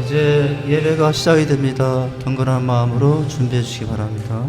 이제 예배가 시작이 됩니다. 경건한 마음으로 준비해 주시기 바랍니다.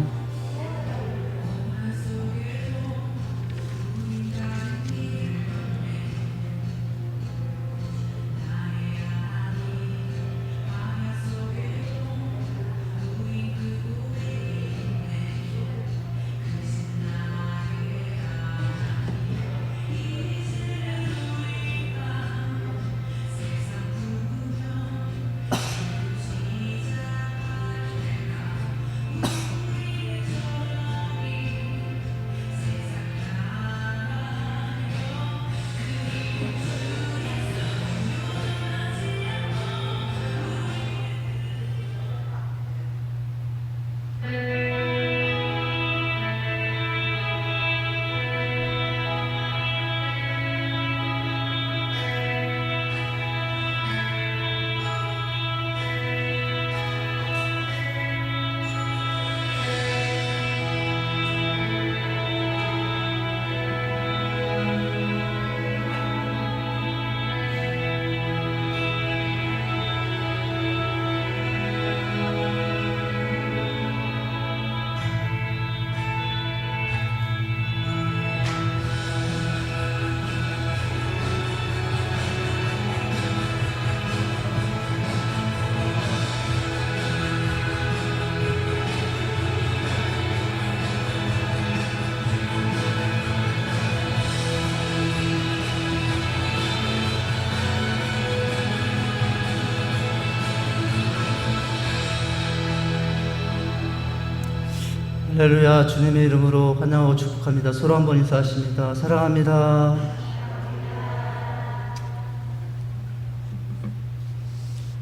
할렐루야. 주님의 이름으로 환영하고 축복합니다. 서로 한번 인사하십니다. 사랑합니다.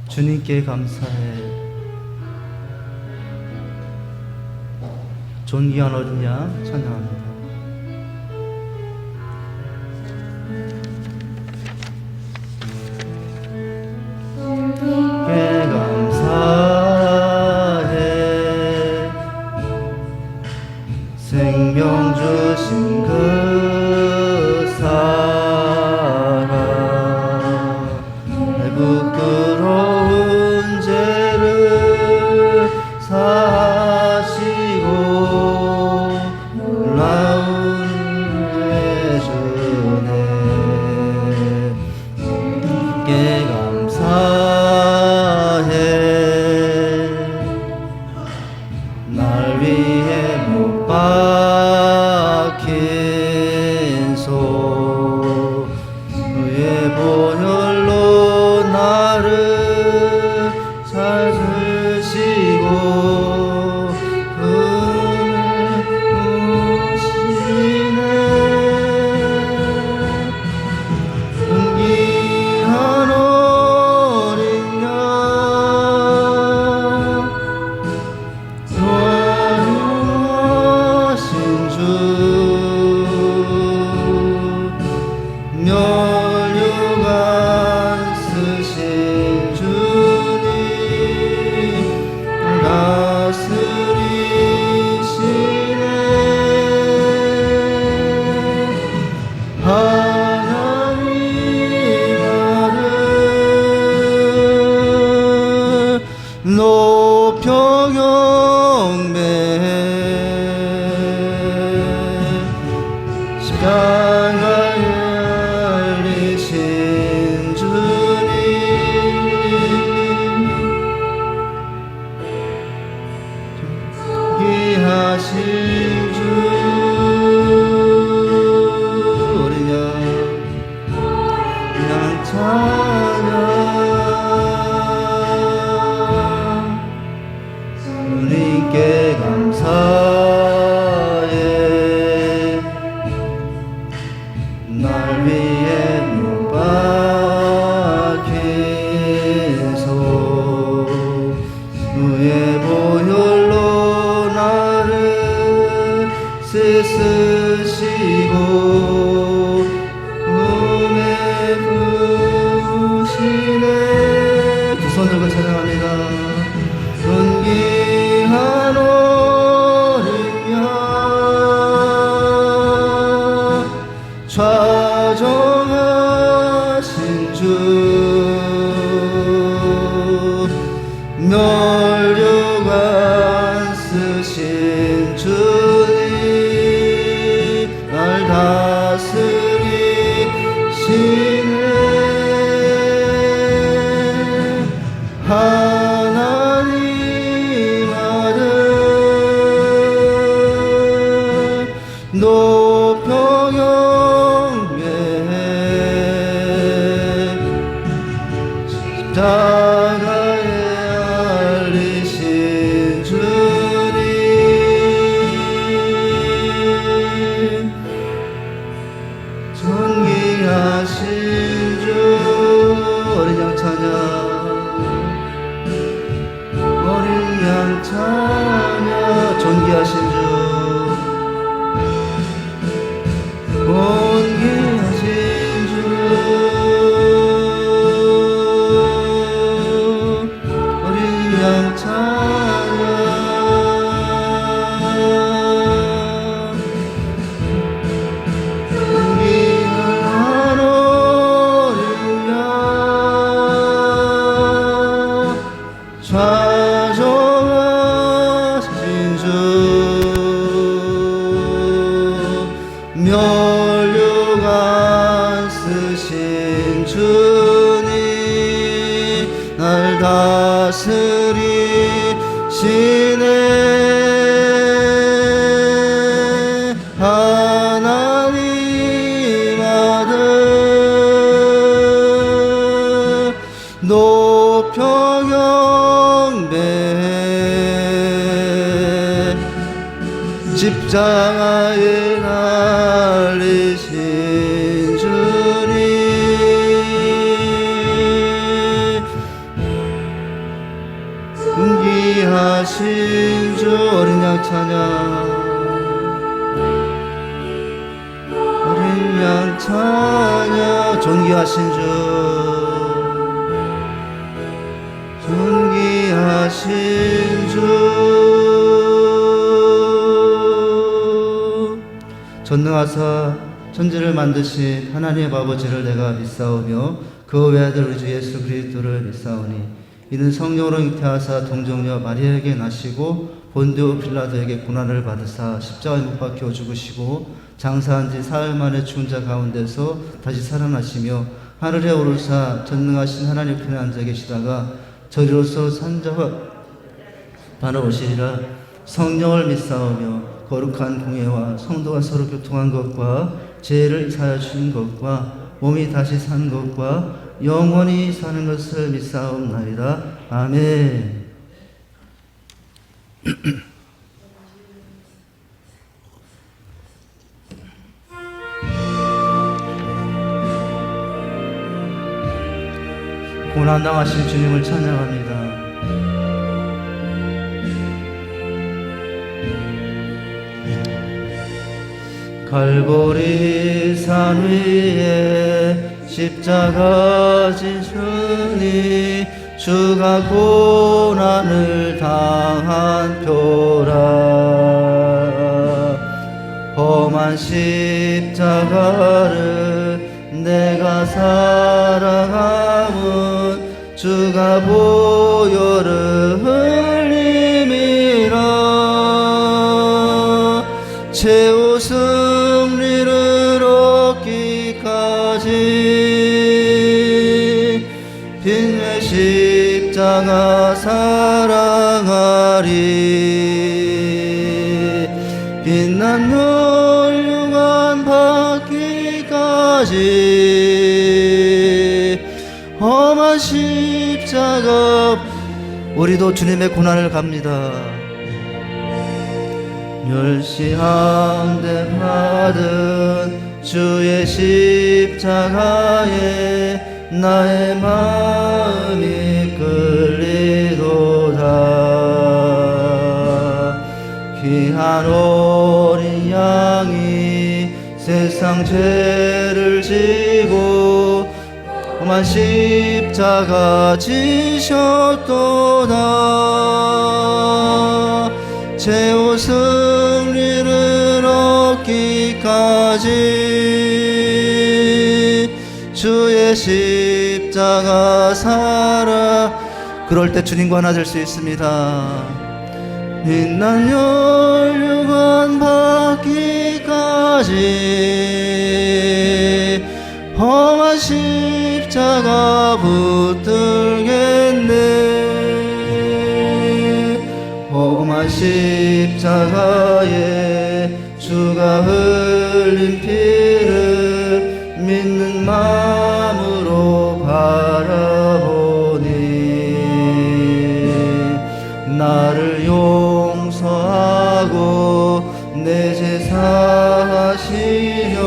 주님께 감사해. 존귀한 어린 양 찬양합니다. 주님께 감사해. 생명 주신 그 사랑, 내 부끄러운 죄를 사시고 놀라운 은혜 주네. 주님께 감사해. 날 위해 못 박힌 소 그의 보혈로 나를 찾으시고 은혜 주시네. 존귀한 어린 양 멸류관 쓰신 주님 다스리시네. 하나님 나를 높여 경배해. 십자가에 알리신 주님 귀하신 주 어린 양 찬양. 주님께 감사해. 날 위해 못 박힌 소 그의 보혈로 나를 씻으시고 은혜 부으시네. 두 손 들고 찬양합니다. 존귀한 어린 양 좌정하신 주 쓰신 주님 날 다스리시네. 하나님 아들 높여 경배해. 십자가에 알리신 주님 존귀하신 주. 어린 양 찬양, 어린 양 찬양. 존귀하신 주, 존귀하신 주. 어린 양 찬양, 존귀한 어린 양. 좌정하신 주, 멸류관 쓰신 주님 날 다스리시네. 하나님 아들 높여 경배해. 십자가에 달리신 주님 존귀하신 주. 어린 양 찬양, 어린 양 찬양. 존귀하신 주, 존귀하신 주. 전능하사 천지를 만드신 하나님의 아버지를 내가 믿사오며 그 외아들 우리 주 예수 그리스도를 믿사오니 이는 성령으로 잉태하사 동정녀 마리아에게 나시고 본디오 빌라도에게 고난을 받으사 십자가에 못 박혀 죽으시고 장사한 지 사흘 만에 죽은 자 가운데서 다시 살아나시며 하늘에 오르사 전능하신 하나님 편에 앉아 계시다가 저리로서 산자와 바라오시리라. 성령을 믿사오며 거룩한 공예와 성도가 서로 교통한 것과 죄를 사하여 주신 것과 몸이 다시 산 것과 영원히 사는 것을 믿사옵나이다. 아멘. 고난당하신 주님을 찬양합니다. 갈보리 산 위에 십자가 지주니 주가 고난을 당한 표라. 험한 십자가를 내가 사랑함은 주가 보혈을 흘림이라. 최후 승리를 얻기까지 빈의 십자가 사랑하리. 빛난 멸류관 받기까지 험한 십자가. 우리도 주님의 고난을 갑니다. 멸시함대 받은 주의 십자가에 나의 마음이 끌리도다. 귀한 어린 양이 세상 죄를 지고 험한 십자가 지셨도다. 최후 승리를 얻기까지 주의 십자가 살아. 그럴 때 주님과 하나 될 수 있습니다. 빛난 혈육은 받기까지 험한 십자가 붙들겠네. 험한 십자가에 주가 흘린 피를 믿는 마음으로 바라보니 나를 용서하고 내 죄 사하시려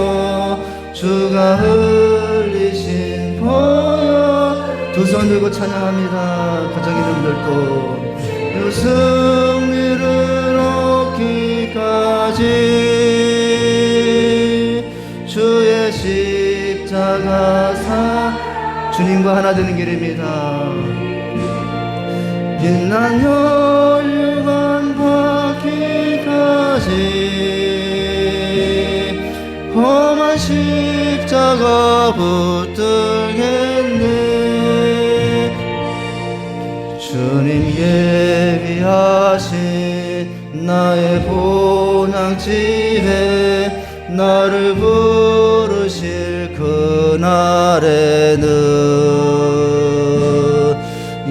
주가 흘리신 보혈. 두 손 들고 찬양합니다. 가정 이름들도 승리를 얻기까지 주의 십자가 주님과 하나 되는 길입니다. 빛난 혈육은 받기까지 험한 십자가 붙들겠네. 주님 예비하신 나의 본향집에 나를 부르실 그날에는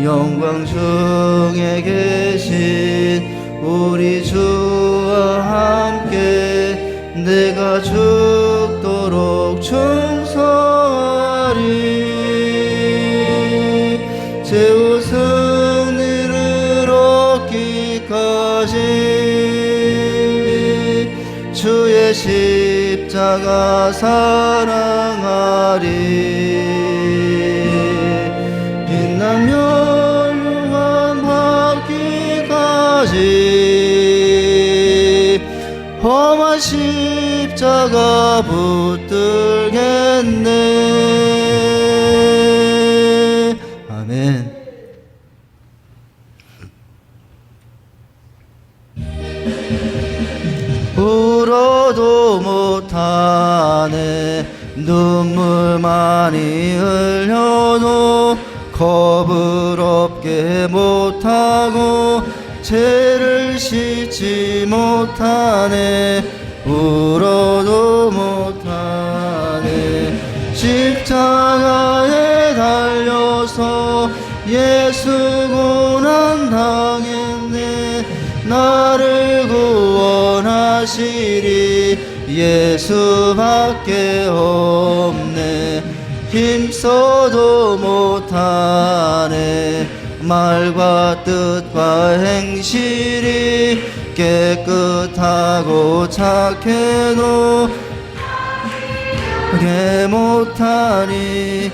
영광 중에 계신 우리 주와 함께 내가 죽도록 충성하리. 최후 승리를 얻기까지 주의 십자가 사랑하리. 빛난 멸류관 받기까지 험한 십자가 붙들겠네. 아멘. 울어도 못하네. 눈물 많이 흘려도 겁을 없게 못하고 죄를 씻지 못하네. 울어도 못하네. 십자가에 달려서 예수 고난 당했네. 나를 구원하시리 예수밖에 없네. 힘써도 못하네. 말과 뜻과 행실이 깨끗하고 착해도 그게 못하니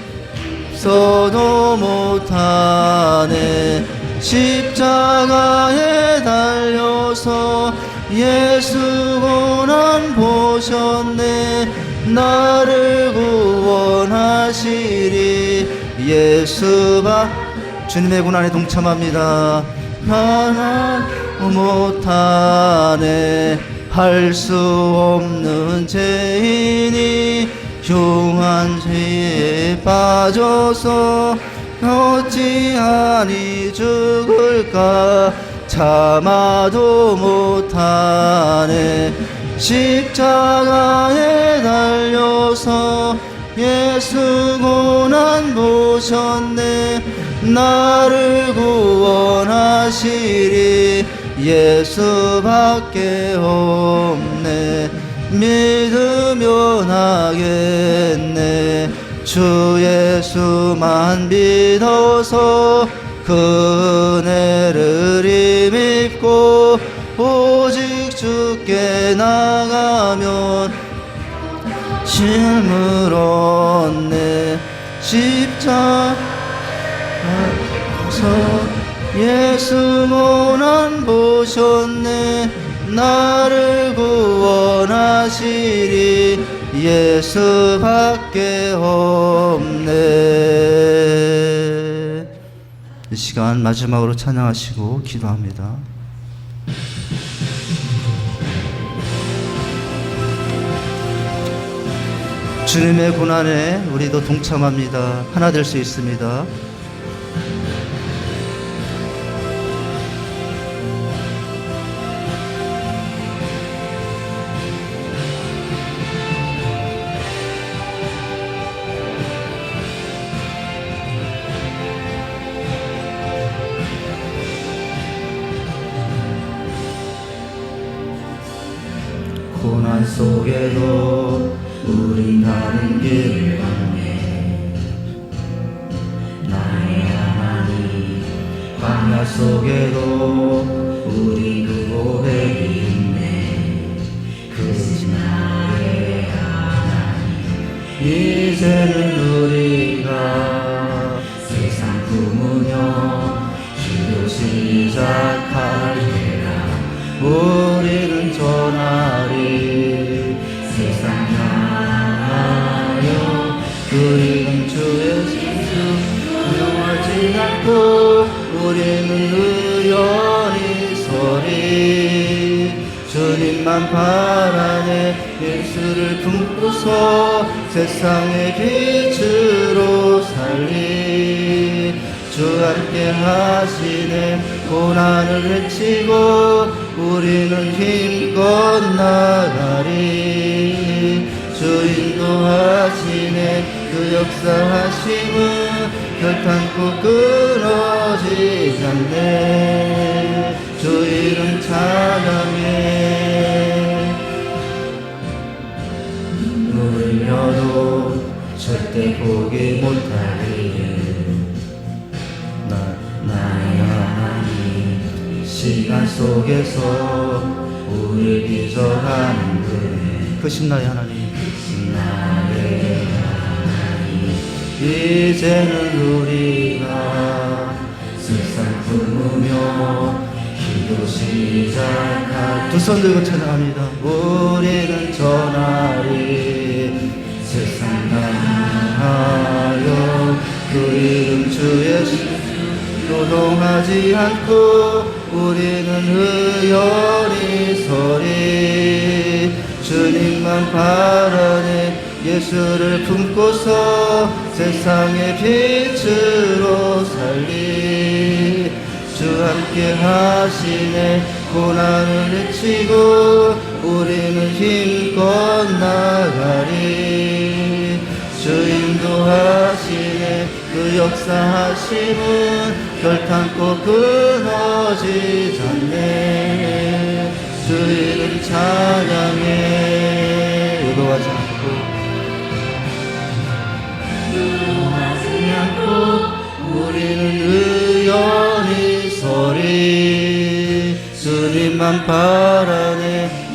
써도 못하네. 십자가에 달려서 예수 고난 보셨네. 나를 구원하시리 예수가 주님의 고난에 동참합니다. 하나 못하네. 할 수 없는 죄인이 흉한 죄에 빠져서 어찌하니 죽을까 참아도 못하네. 십자가에 달려서 예수 고난 보셨네. 나를 구원하시리 예수밖에 없네. 믿으면 하겠네. 주 예수만 믿어서 그 은혜를 힘입고 오직 주께 나가면 힘을 얻네. 십자가에서 예수 고난 보셨네. 나를 구원하시리 예수밖에 없네. 이 시간 마지막으로 찬양하시고 기도합니다. 주님의 고난에 우리도 동참합니다. 하나 될 수 있습니다. 고난 속에도 우린 다른 길을 걷네. 나의 하나님, 광야 속에도 우리 그 고백이 있네. 그것이 나의 하나님. 이제는 우리가 세상 품으며 기도 시작할 때라. 우리는 전하리 세상 향하여 그 이름 주 예수 두려워하지 않고 우리는 의연히 서리. 주님만 바라네 예수를 품고서 세상의 빛으로 살리. 주 함께 하시네 고난을 헤치고 우리는 힘껏 나가리. 주 인도하시네 그 역사하심은 결탄코 끊어지지 않네. 주 이름 찬양해. 눈물을 흘려도 절대 포기 못하리. 나의 하나님, 시간 속에서 우릴 빚어가는 크신 나의 하나님, 나의 하나님. 이제는 우리가 세상 품으며 기도 시작할. 두 손 들고 찬양합니다. 우리는 전하리 세상 향하여 그 이름 주 예수 노동하지 않고 우리는 의연히 서리. 주님만 바라네 예수를 품고서 세상의 빛으로 살리. 주 함께 하시네 고난을 헤치고 우리는 힘껏 나가리. 주 인도하시네 그 역사하심은 결탄코 끊어지지 않네. 주 이름 찬양해. 의도하지 않고 우리는 의연히 서리. 주님만 바라네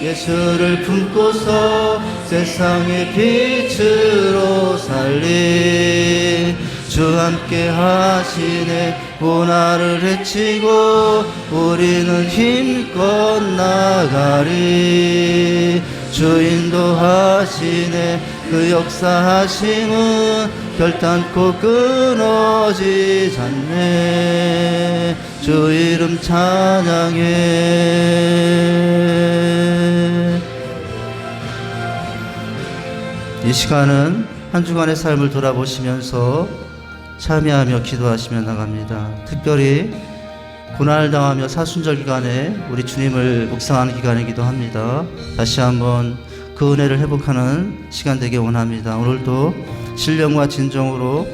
예수를 품고서 세상의 빛으로 살리. 주 함께 하시네 고난을 헤치고 우리는 힘껏 나가리. 주 인도하시네 그 역사하심은 결탄코 끊어지지 않네. 주 이름 찬양해. 이 시간은 한 주간의 삶을 돌아보시면서 참여하며 기도하시며 나갑니다. 특별히 고난을 당하며 사순절 기간에 우리 주님을 묵상하는 기간이기도 합니다. 다시 한번 그 은혜를 회복하는 시간 되길 원합니다. 오늘도 신령과 진정으로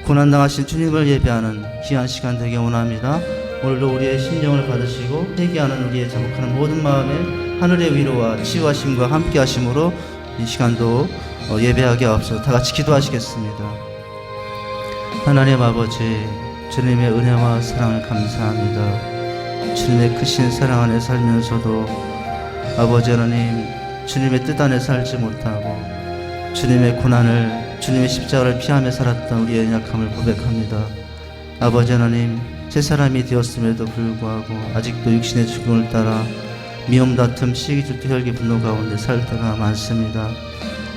고난당하신 주님을 예배하는 귀한 시간 되길 원합니다. 오늘도 우리의 심령을 받으시고 회개하는 우리의 자복하는 모든 마음에 하늘의 위로와 치유하심과 함께 하심으로 이 시간도 예배하게 앞서 다 같이 기도하시겠습니다. 하나님 아버지, 주님의 은혜와 사랑을 감사합니다. 주님의 크신 사랑 안에 살면서도 아버지 하나님, 주님의 뜻 안에 살지 못하고 주님의 고난을, 주님의 십자가를 피하며 살았던 우리의 연약함을 고백합니다. 아버지 하나님, 새 사람이 되었음에도 불구하고 아직도 육신의 죽음을 따라 미움, 다툼, 시기, 질투, 혈기, 분노 가운데 살 때가 많습니다.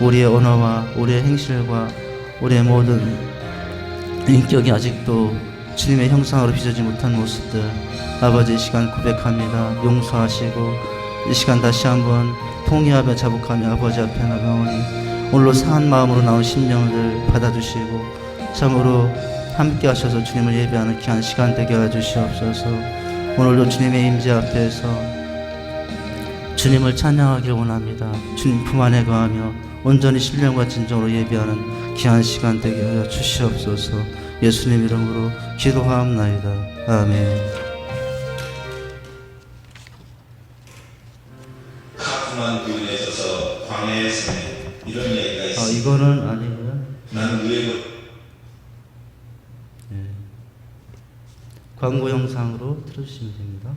우리의 언어와 우리의 행실과 우리의 모든 인격이 아직도 주님의 형상으로 빚어지지 못한 모습들, 아버지 이 시간 고백합니다. 용서하시고 이 시간 다시 한번 통회하며 자복하며 아버지 앞에 나가오니 오늘로 상한 마음으로 나온 심령들 받아주시고 참으로 함께 하셔서 주님을 예배하는 귀한 시간 되게 해주시옵소서. 오늘도 주님의 임재 앞에서 주님을 찬양하길 원합니다. 주님 품 안에 거하며 온전히 신령과 진정으로 예배하는 귀한 시간 되게 하여 주시옵소서. 예수님 이름으로 기도하옵나이다. 아멘. 사소한 교훈에 있어서 광야에 쓰네 이런 이야기가 있습니다. 이거는 아니고요. 나는 의외로 광고 영상으로 틀어주시면 됩니다.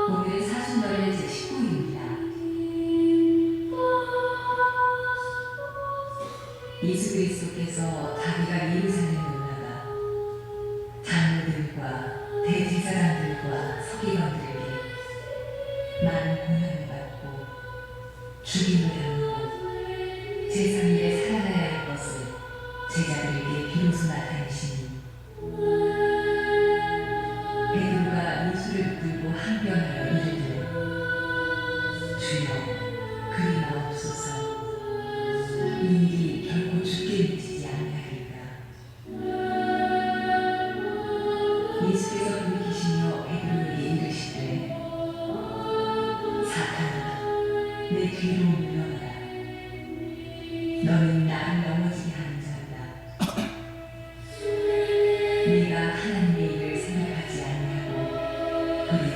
오늘은 사순절의 제19일입니다. 예수 그리스도께서 자기가 예루살렘에 올라가 장로들과 대제사장들과 서기관들에게 많은 고난을 받고 죽임을 당하고 제3일에 살아나야 할 것을 제자들에게 비로소 나타내시니 베드로가 예수를 붙들고 항변하여 이르되 주여 그리 마옵소서 이 일이 결코 죽게 미치지 아니하리이다. 예수께서 돌이키시며 베드로에게 이르시되 사탄아 내 뒤로 물러가라. 너는 나를 넘어지게 하는 자다. 네가 하나님의 일을 생각하지 아니하고 오히려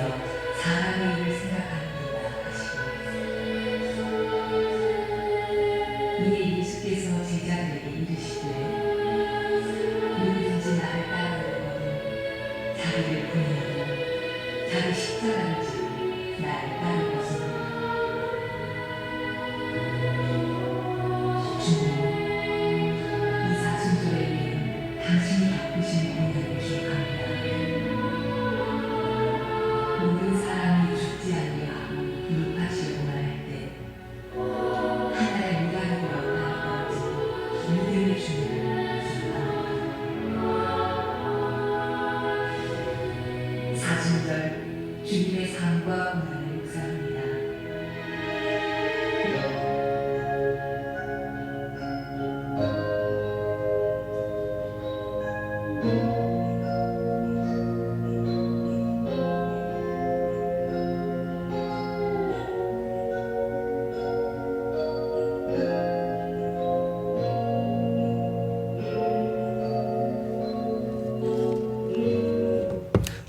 사람의 일을 생각하는도다 하시고 이에 예수께서 제자들에게 이르시되 누구든지 나를 따르려거든 자기를 부인하고 자기 십자가를 지고 나를 따를 것이니라. 주님, 이 사순절의 일은 당신이 바꾸신 공연을 기억합니다. 모든 사람이 죽지 않게 하고 율파시오만 할 때 하나의 무당으로 나타나지 믿음의 주님을 기도합니다. 사순절 주님의 삶과 고난을 묵상합니다.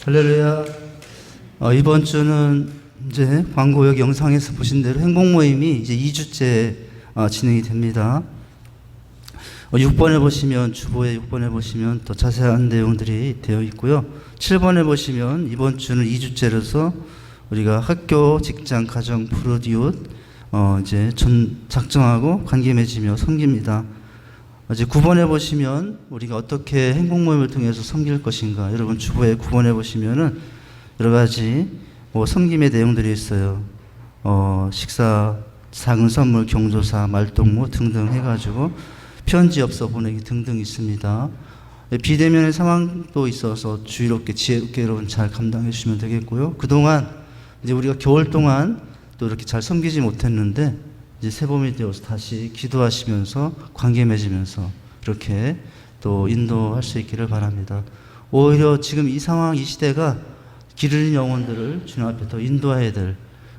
할렐루야. 이번 주는 이제 광고역 영상에서 보신 대로 행복 모임이 이제 2주째 진행이 됩니다. 6번에 보시면 주보에 6번에 보시면 더 자세한 내용들이 되어 있고요. 7번에 보시면 이번 주는 2주째로서 우리가 학교, 직장, 가정, 프로디웃 이제 작정하고 관계 맺으며 섬깁니다. 이제 9번에 보시면 우리가 어떻게 행복 모임을 통해서 섬길 것인가. 여러분 주보에 9번에 보시면은 여러 가지 섬김의 내용들이 있어요. 식사, 작은 선물, 경조사, 말동무 등등 해가지고 편지엽서 보내기 등등 있습니다. 비대면의 상황도 있어서 주의롭게 지혜롭게 여러분 잘 감당해 주시면 되겠고요. 그동안 이제 우리가 겨울 동안 또 이렇게 잘 섬기지 못했는데 이제 새봄이 되어서 다시 기도하시면서 관계 맺으면서 이렇게 또 인도할 수 있기를 바랍니다. 오히려 지금 이 상황, 이 시대가 길 잃은 영혼들을 주님 앞에 더 인도해야 될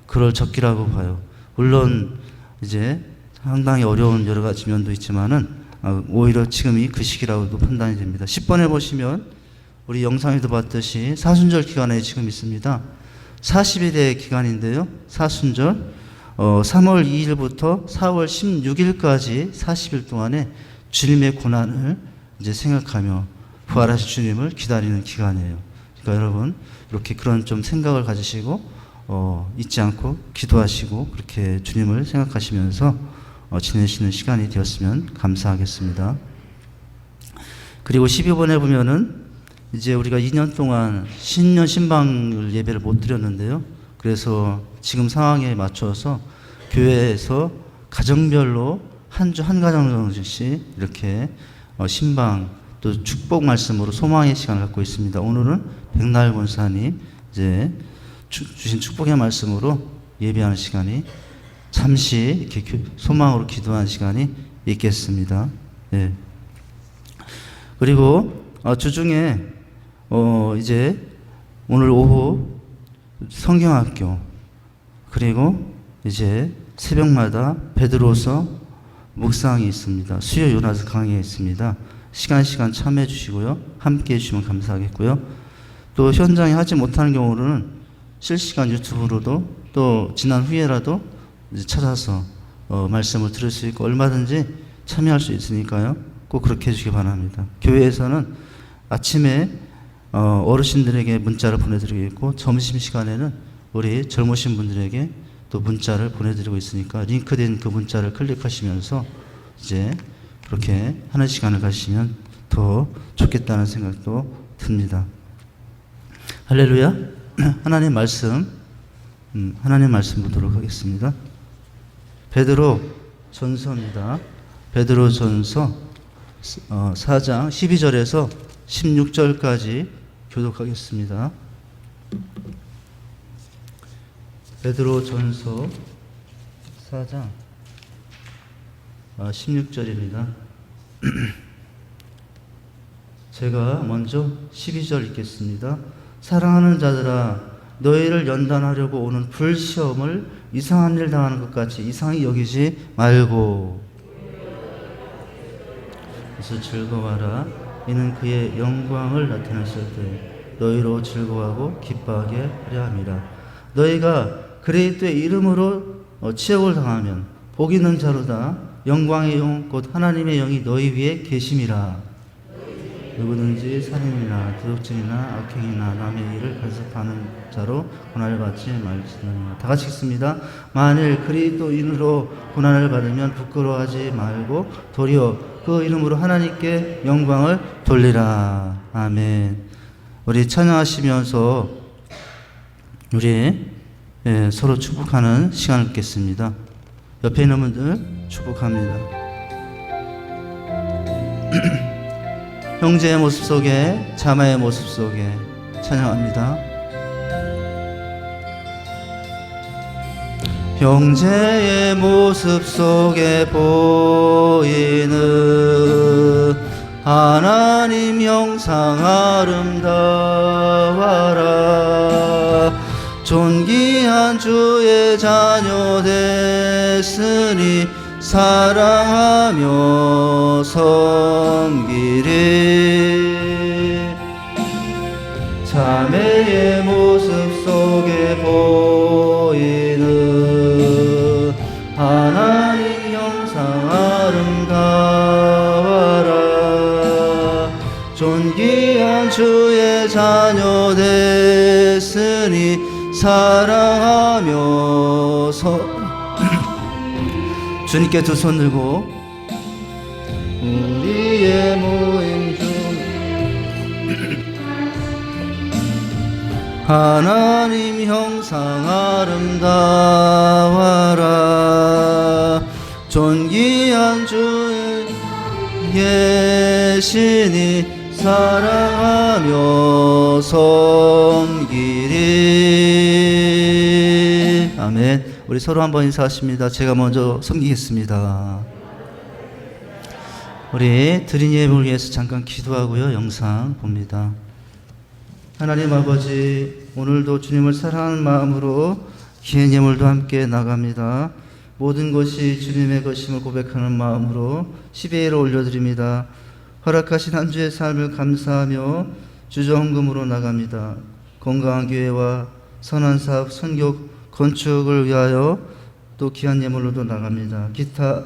그럴 적기라고 봐요. 물론 이제 상당히 어려운 여러 가지 면도 있지만은 오히려 지금이 그 시기라고도 판단이 됩니다. 10번에 보시면 우리 영상에도 봤듯이 사순절 기간에 지금 있습니다. 40일의 기간인데요. 사순절 3월 2일부터 4월 16일까지 40일 동안에 주님의 고난을 이제 생각하며 부활하신 주님을 기다리는 기간이에요. 그러니까 여러분 이렇게 그런 좀 생각을 가지시고 잊지 않고 기도하시고 그렇게 주님을 생각하시면서 지내시는 시간이 되었으면 감사하겠습니다. 그리고 12번에 보면은 이제 우리가 2년 동안 신년 신방을 예배를 못 드렸는데요. 그래서 지금 상황에 맞춰서 교회에서 가정별로 한 주 한 가정 정도씩 이렇게 신방 또 축복 말씀으로 소망의 시간을 갖고 있습니다. 오늘은 백날 권사님 이제 주신 축복의 말씀으로 예배하는 시간이 잠시 이렇게 소망으로 기도하는 시간이 있겠습니다. 네. 그리고 주중에 이제 오늘 오후 성경학교 그리고 이제 새벽마다 베드로서 묵상이 있습니다. 수요 요나서 강의가 있습니다. 시간 참여해 주시고요. 함께 해 주시면 감사하겠고요. 또 현장에 하지 못하는 경우는 실시간 유튜브로도 또 지난 후에라도 이제 찾아서 말씀을 들을 수 있고 얼마든지 참여할 수 있으니까요. 꼭 그렇게 해주시기 바랍니다. 교회에서는 아침에 어르신들에게 문자를 보내드리고 있고 점심시간에는 우리 젊으신 분들에게 또 문자를 보내드리고 있으니까 링크된 그 문자를 클릭하시면서 이제 그렇게 하는 시간을 가지시면 더 좋겠다는 생각도 듭니다. 할렐루야. 하나님 말씀 보도록 하겠습니다. 베드로 전서입니다. 베드로 전서 4장 12절에서 16절까지 교독하겠습니다. 베드로 전서 4장 16절입니다. 제가 먼저 12절 읽겠습니다. 사랑하는 자들아, 너희를 연단하려고 오는 불시험을 이상한 일 당하는 것 같이 이상히 여기지 말고 그래서 즐거워하라. 이는 그의 영광을 나타내실 때 너희로 즐거워하고 기뻐하게 하려 함이라. 너희가 그리스도의 이름으로 치욕을 당하면 복 있는 자로다. 영광의 영 곧 하나님의 영이 너희 위에 계심이라. 누구든지 살인이나 도둑질이나 악행이나 남의 일을 간섭하는 자로 고난을 받지 말지니라. 다 같이 읽습니다. 만일 그리스도인으로 고난을 받으면 부끄러워하지 말고 도리어 그 이름으로 하나님께 영광을 돌리라. 아멘. 우리 찬양하시면서 우리 서로 축복하는 시간을 갖겠습니다. 옆에 있는 분들 축복합니다. 형제의 모습 속에 자매의 모습 속에 찬양합니다. 형제의 모습 속에 보이는 하나님 형상 아름다워라. 존귀한 주의 자녀 됐으니 사랑하며 섬기리. 자매의 모습 속에 보이는 하나님 형상 아름다워라. 존귀한 주의 자녀 됐으니 사랑하며 주님께 두 손 들고 우리의 모임 중 하나님 형상 아름다워라. 존귀한 주의 계시니 사랑하며 섬기리. 아멘. 우리 서로 한번 인사하십니다. 제가 먼저 섬기겠습니다. 우리 드린 예물을 위해서 잠깐 기도하고요. 영상 봅니다. 하나님 아버지, 오늘도 주님을 사랑하는 마음으로 기행 예물도 함께 나갑니다. 모든 것이 주님의 것임을 고백하는 마음으로 10회를 올려드립니다. 허락하신 한 주의 삶을 감사하며 주저헌금으로 나갑니다. 건강한 교회와 선한 사업, 선교 건축을 위하여 또 귀한 예물로도 나갑니다. 기타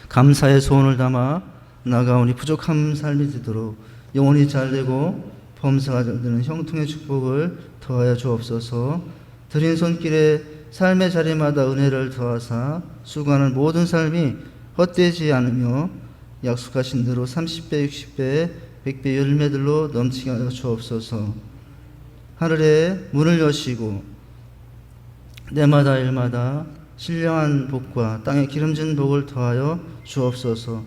감사의 소원을 담아 나가오니 부족한 삶이 되도록 영혼이 잘되고 범사가 되는 형통의 축복을 더하여 주옵소서. 드린 손길에 삶의 자리마다 은혜를 더하사 수고하는 모든 삶이 헛되지 않으며 약속하신 대로 30배, 60배, 100배 열매들로 넘치게 하여 주옵소서. 하늘에 문을 여시고 때마다 일마다 신령한 복과 땅에 기름진 복을 더하여 주옵소서.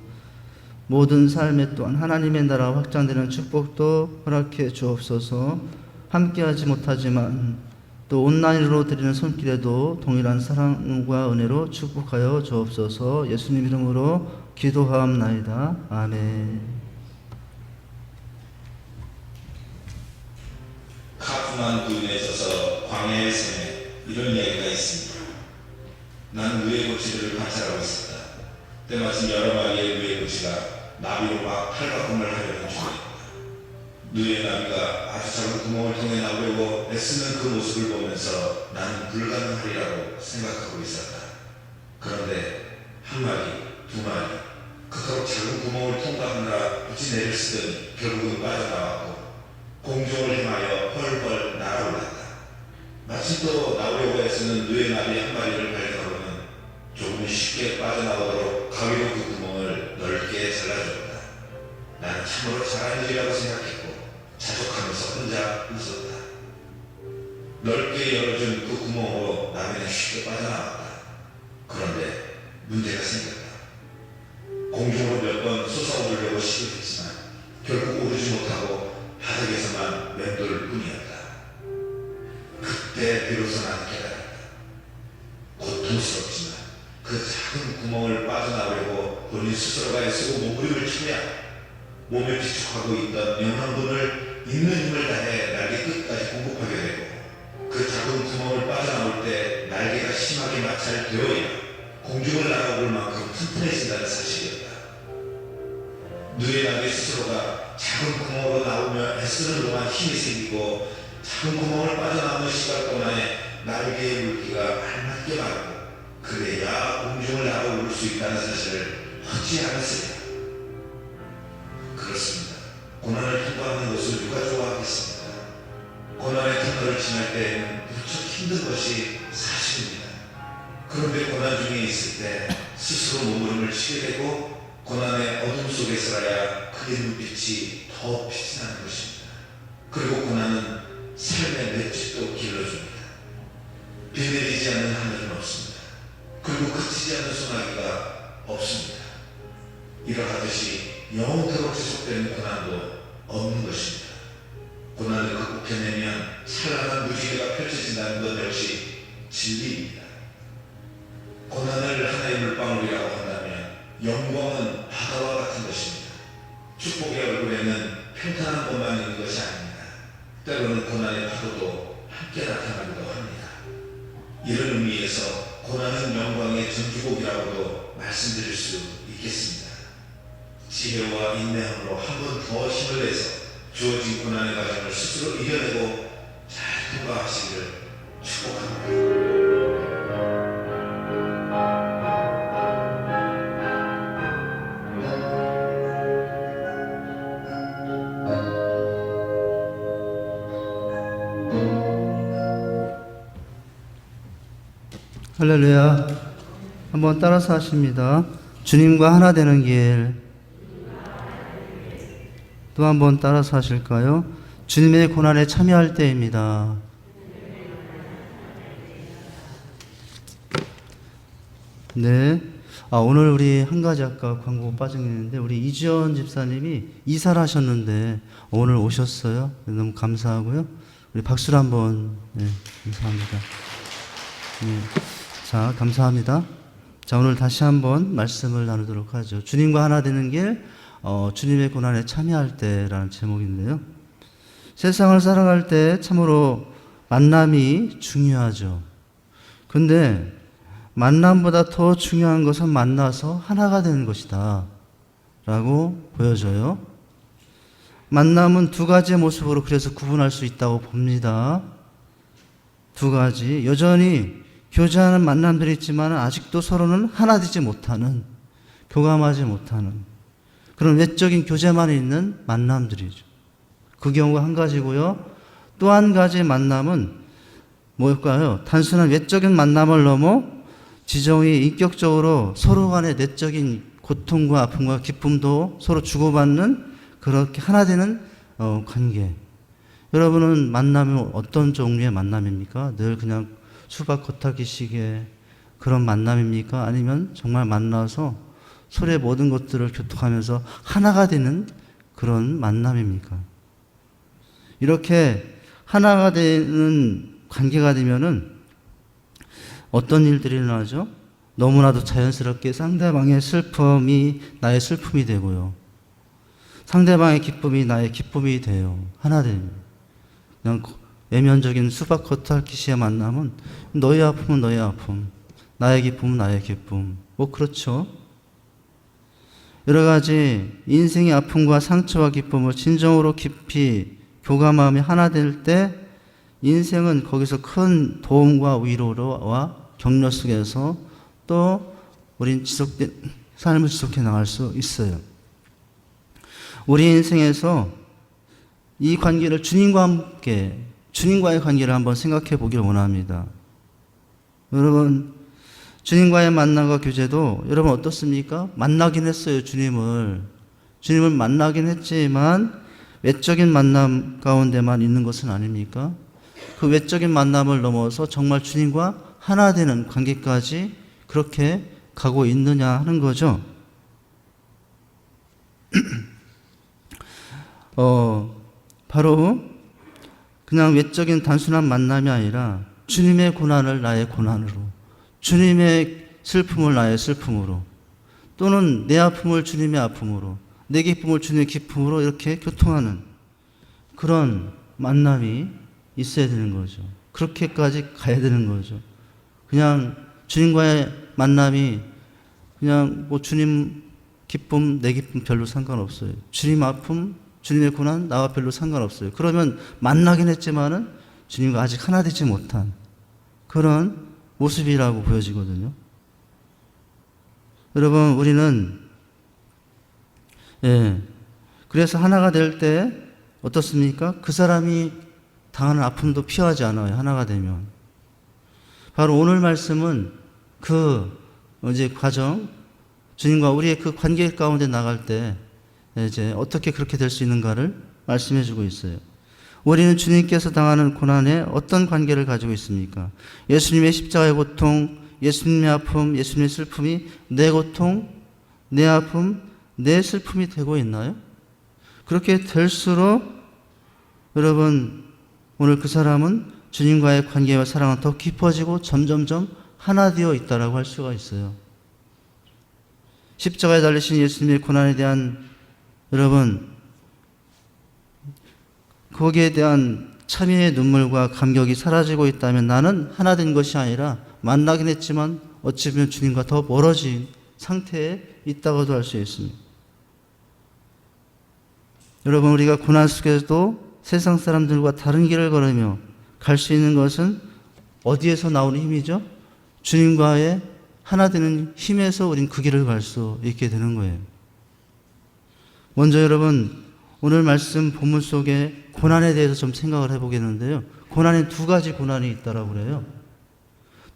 모든 삶에 또한 하나님의 나라 확장되는 축복도 허락해 주옵소서. 함께하지 못하지만 또 온라인으로 드리는 손길에도 동일한 사랑과 은혜로 축복하여 주옵소서. 예수님 이름으로 기도하옵나이다. 아멘. 카프만 부인에 있어서 광야의 삶에 이런 이야기가 있습니다. 나는 누에 고치를 관찰하고 있었다. 때마침 여러 마리의 누에 고치가 나비로 막 탈바꿈을 하려는 중이었다. 누에 나비가 아주 작은 구멍을 통해 나오려고 애쓰는 그 모습을 보면서 나는 불가능하리라고 생각하고 있었다. 그런데 한 마리, 두 마리, 그토록 작은 구멍을 통과하느라 굳이 내를 쓰더니 결국은 빠져나왔고 공중을 향하여 헐헐 날아올랐다. 마침 또 나오려고 애쓰는 누에 나비 한 마리를 발견하고는 조금 쉽게 빠져나오도록 가위로 그 구멍을 넓게 잘라주었다. 나는 참으로 잘하는 일이라고 생각했고 자족하면서 혼자 웃었다. 넓게 열어준 그 구멍으로 나비는 쉽게 빠져나왔다. 그런데 문제가 생겼다. 공중으로 몇 번 솟아오르려고 시도했지만 결국 오르지 못하고 바닥에서만 맴돌 뿐이었다. 그때 비로소 나는 깨달았다. 고통스럽지만 그 작은 구멍을 빠져나오려고 본인 스스로가 애쓰고 몸부림을 치며 몸에 비축하고 있던 영양분을 있는 힘을 다해 날개 끝까지 공급하게 되고 그 작은 구멍을 빠져나올 때 날개가 심하게 마찰되어야 공중을 날아올 만큼 튼튼해진다는 사실이었다. 누에 나비 스스로가 작은 구멍으로 나오며 애쓰는 동안 힘이 생기고 작은 구멍을 빠져나오는 시간 동안에 날개의 물기가 알맞게 마르고 그래야 공중을 날아올 수 있다는 사실을 헛지 않았으리라. 그렇습니다. 고난을 통과하는 것을 누가 좋아하겠습니까? 고난의 터널을 지날 때에는 무척 힘든 것이 사실입니다. 그런데 고난 중에 있을 때 스스로 몸부림을 치게 되고 고난의 어둠 속에서라야 그의 눈빛이 더 빛이 나는 것입니다. 그리고 고난은 삶의 맷집도 길러줍니다. 비 내리지 않는 하늘은 없습니다. 그리고 그치지 않는 소나기가 없습니다. 이러하듯이 영원토록 지속되는 고난도 없는 것입니다. 고난을 극복해내면 찬란한 무지개가 펼쳐진다는 것 역시 진리입니다. 고난을 하나의 물방울이라고 한다면 영광은 바다와 같은 것입니다. 축복의 얼굴에는 평탄한 것만 있는 것이 아닙니다. 때로는 고난의 파도도 함께 나타나기도 합니다. 이런 의미에서 고난은 영광의 전주곡이라고도 말씀드릴 수 있겠습니다. 지혜와 인내함으로 한 번 더 힘을 내서 주어진 고난의 과정을 스스로 이겨내고 잘 통과하시기를 축복합니다. 할렐루야. 한번 따라서 하십니다. 주님과 하나 되는 길. 또 한번 따라서 하실까요? 주님의 고난에 참여할 때입니다. 네. 오늘 우리 한 가지 아까 광고 빠져있는데 우리 이지연 집사님이 이사를 하셨는데 오늘 오셨어요. 너무 감사하고요. 우리 박수를 한번. 네, 감사합니다. 네. 자, 감사합니다. 자, 오늘 다시 한번 말씀을 나누도록 하죠. 주님과 하나 되는 길, 주님의 고난에 참여할 때라는 제목인데요. 세상을 살아갈 때 참으로 만남이 중요하죠. 근데 만남보다 더 중요한 것은 만나서 하나가 되는 것이다 라고 보여져요. 만남은 두 가지의 모습으로 그래서 구분할 수 있다고 봅니다. 두 가지. 여전히 교제하는 만남들이 있지만 아직도 서로는 하나 되지 못하는, 교감하지 못하는 그런 외적인 교제만 있는 만남들이죠. 그 경우가 한 가지고요. 또 한 가지의 만남은 뭘까요? 단순한 외적인 만남을 넘어 지정이 인격적으로 서로 간의 내적인 고통과 아픔과 기쁨도 서로 주고받는 그렇게 하나 되는 관계. 여러분은 만남이 어떤 종류의 만남입니까? 늘 그냥 수박 겉핥기식의 그런 만남입니까? 아니면 정말 만나서 서로의 모든 것들을 교통하면서 하나가 되는 그런 만남입니까? 이렇게 하나가 되는 관계가 되면은 어떤 일들이 일어나죠? 너무나도 자연스럽게 상대방의 슬픔이 나의 슬픔이 되고요. 상대방의 기쁨이 나의 기쁨이 돼요. 하나 되면. 그냥 외면적인 수박 겉핥기식의 만남은 너의 아픔은 너의 아픔, 나의 기쁨은 나의 기쁨. 뭐 그렇죠. 여러 가지 인생의 아픔과 상처와 기쁨을 진정으로 깊이 교감하며 하나 될 때 인생은 거기서 큰 도움과 위로와 격려 속에서 또 우린 삶을 지속해 나갈 수 있어요. 우리 인생에서 이 관계를 주님과 함께, 주님과의 관계를 한번 생각해 보기를 원합니다. 여러분, 주님과의 만남과 교제도 여러분 어떻습니까? 만나긴 했어요, 주님을. 주님을 만나긴 했지만 외적인 만남 가운데만 있는 것은 아닙니까? 그 외적인 만남을 넘어서 정말 주님과 하나 되는 관계까지 그렇게 가고 있느냐 하는 거죠. 바로 그냥 외적인 단순한 만남이 아니라 주님의 고난을 나의 고난으로, 주님의 슬픔을 나의 슬픔으로, 또는 내 아픔을 주님의 아픔으로, 내 기쁨을 주님의 기쁨으로 이렇게 교통하는 그런 만남이 있어야 되는 거죠. 그렇게까지 가야 되는 거죠. 그냥 주님과의 만남이 그냥 뭐 주님 기쁨, 내 기쁨 별로 상관없어요. 주님 아픔, 주님의 고난, 나와 별로 상관없어요. 그러면 만나긴 했지만은 주님과 아직 하나 되지 못한 그런 모습이라고 보여지거든요. 여러분, 우리는 그래서 하나가 될 때 어떻습니까? 그 사람이 당하는 아픔도 피하지 않아요. 하나가 되면. 바로 오늘 말씀은 그 이제 과정, 주님과 우리의 그 관계 가운데 나갈 때 이제 어떻게 그렇게 될 수 있는가를 말씀해 주고 있어요. 우리는 주님께서 당하는 고난에 어떤 관계를 가지고 있습니까? 예수님의 십자가의 고통, 예수님의 아픔, 예수님의 슬픔이 내 고통, 내 아픔, 내 슬픔이 되고 있나요? 그렇게 될수록 여러분, 오늘 그 사람은 주님과의 관계와 사랑은 더 깊어지고 점점점 하나 되어 있다라고 할 수가 있어요. 십자가에 달리신 예수님의 고난에 대한 여러분, 거기에 대한 참회의 눈물과 감격이 사라지고 있다면 나는 하나 된 것이 아니라 만나긴 했지만 어찌 보면 주님과 더 멀어진 상태에 있다고도 할 수 있습니다. 여러분, 우리가 고난 속에서도 세상 사람들과 다른 길을 걸으며 갈 수 있는 것은 어디에서 나오는 힘이죠? 주님과의 하나 되는 힘에서 우린 그 길을 갈 수 있게 되는 거예요. 먼저 여러분, 오늘 말씀 본문 속에 고난에 대해서 좀 생각을 해보겠는데요. 고난에 두 가지 고난이 있다라고 그래요.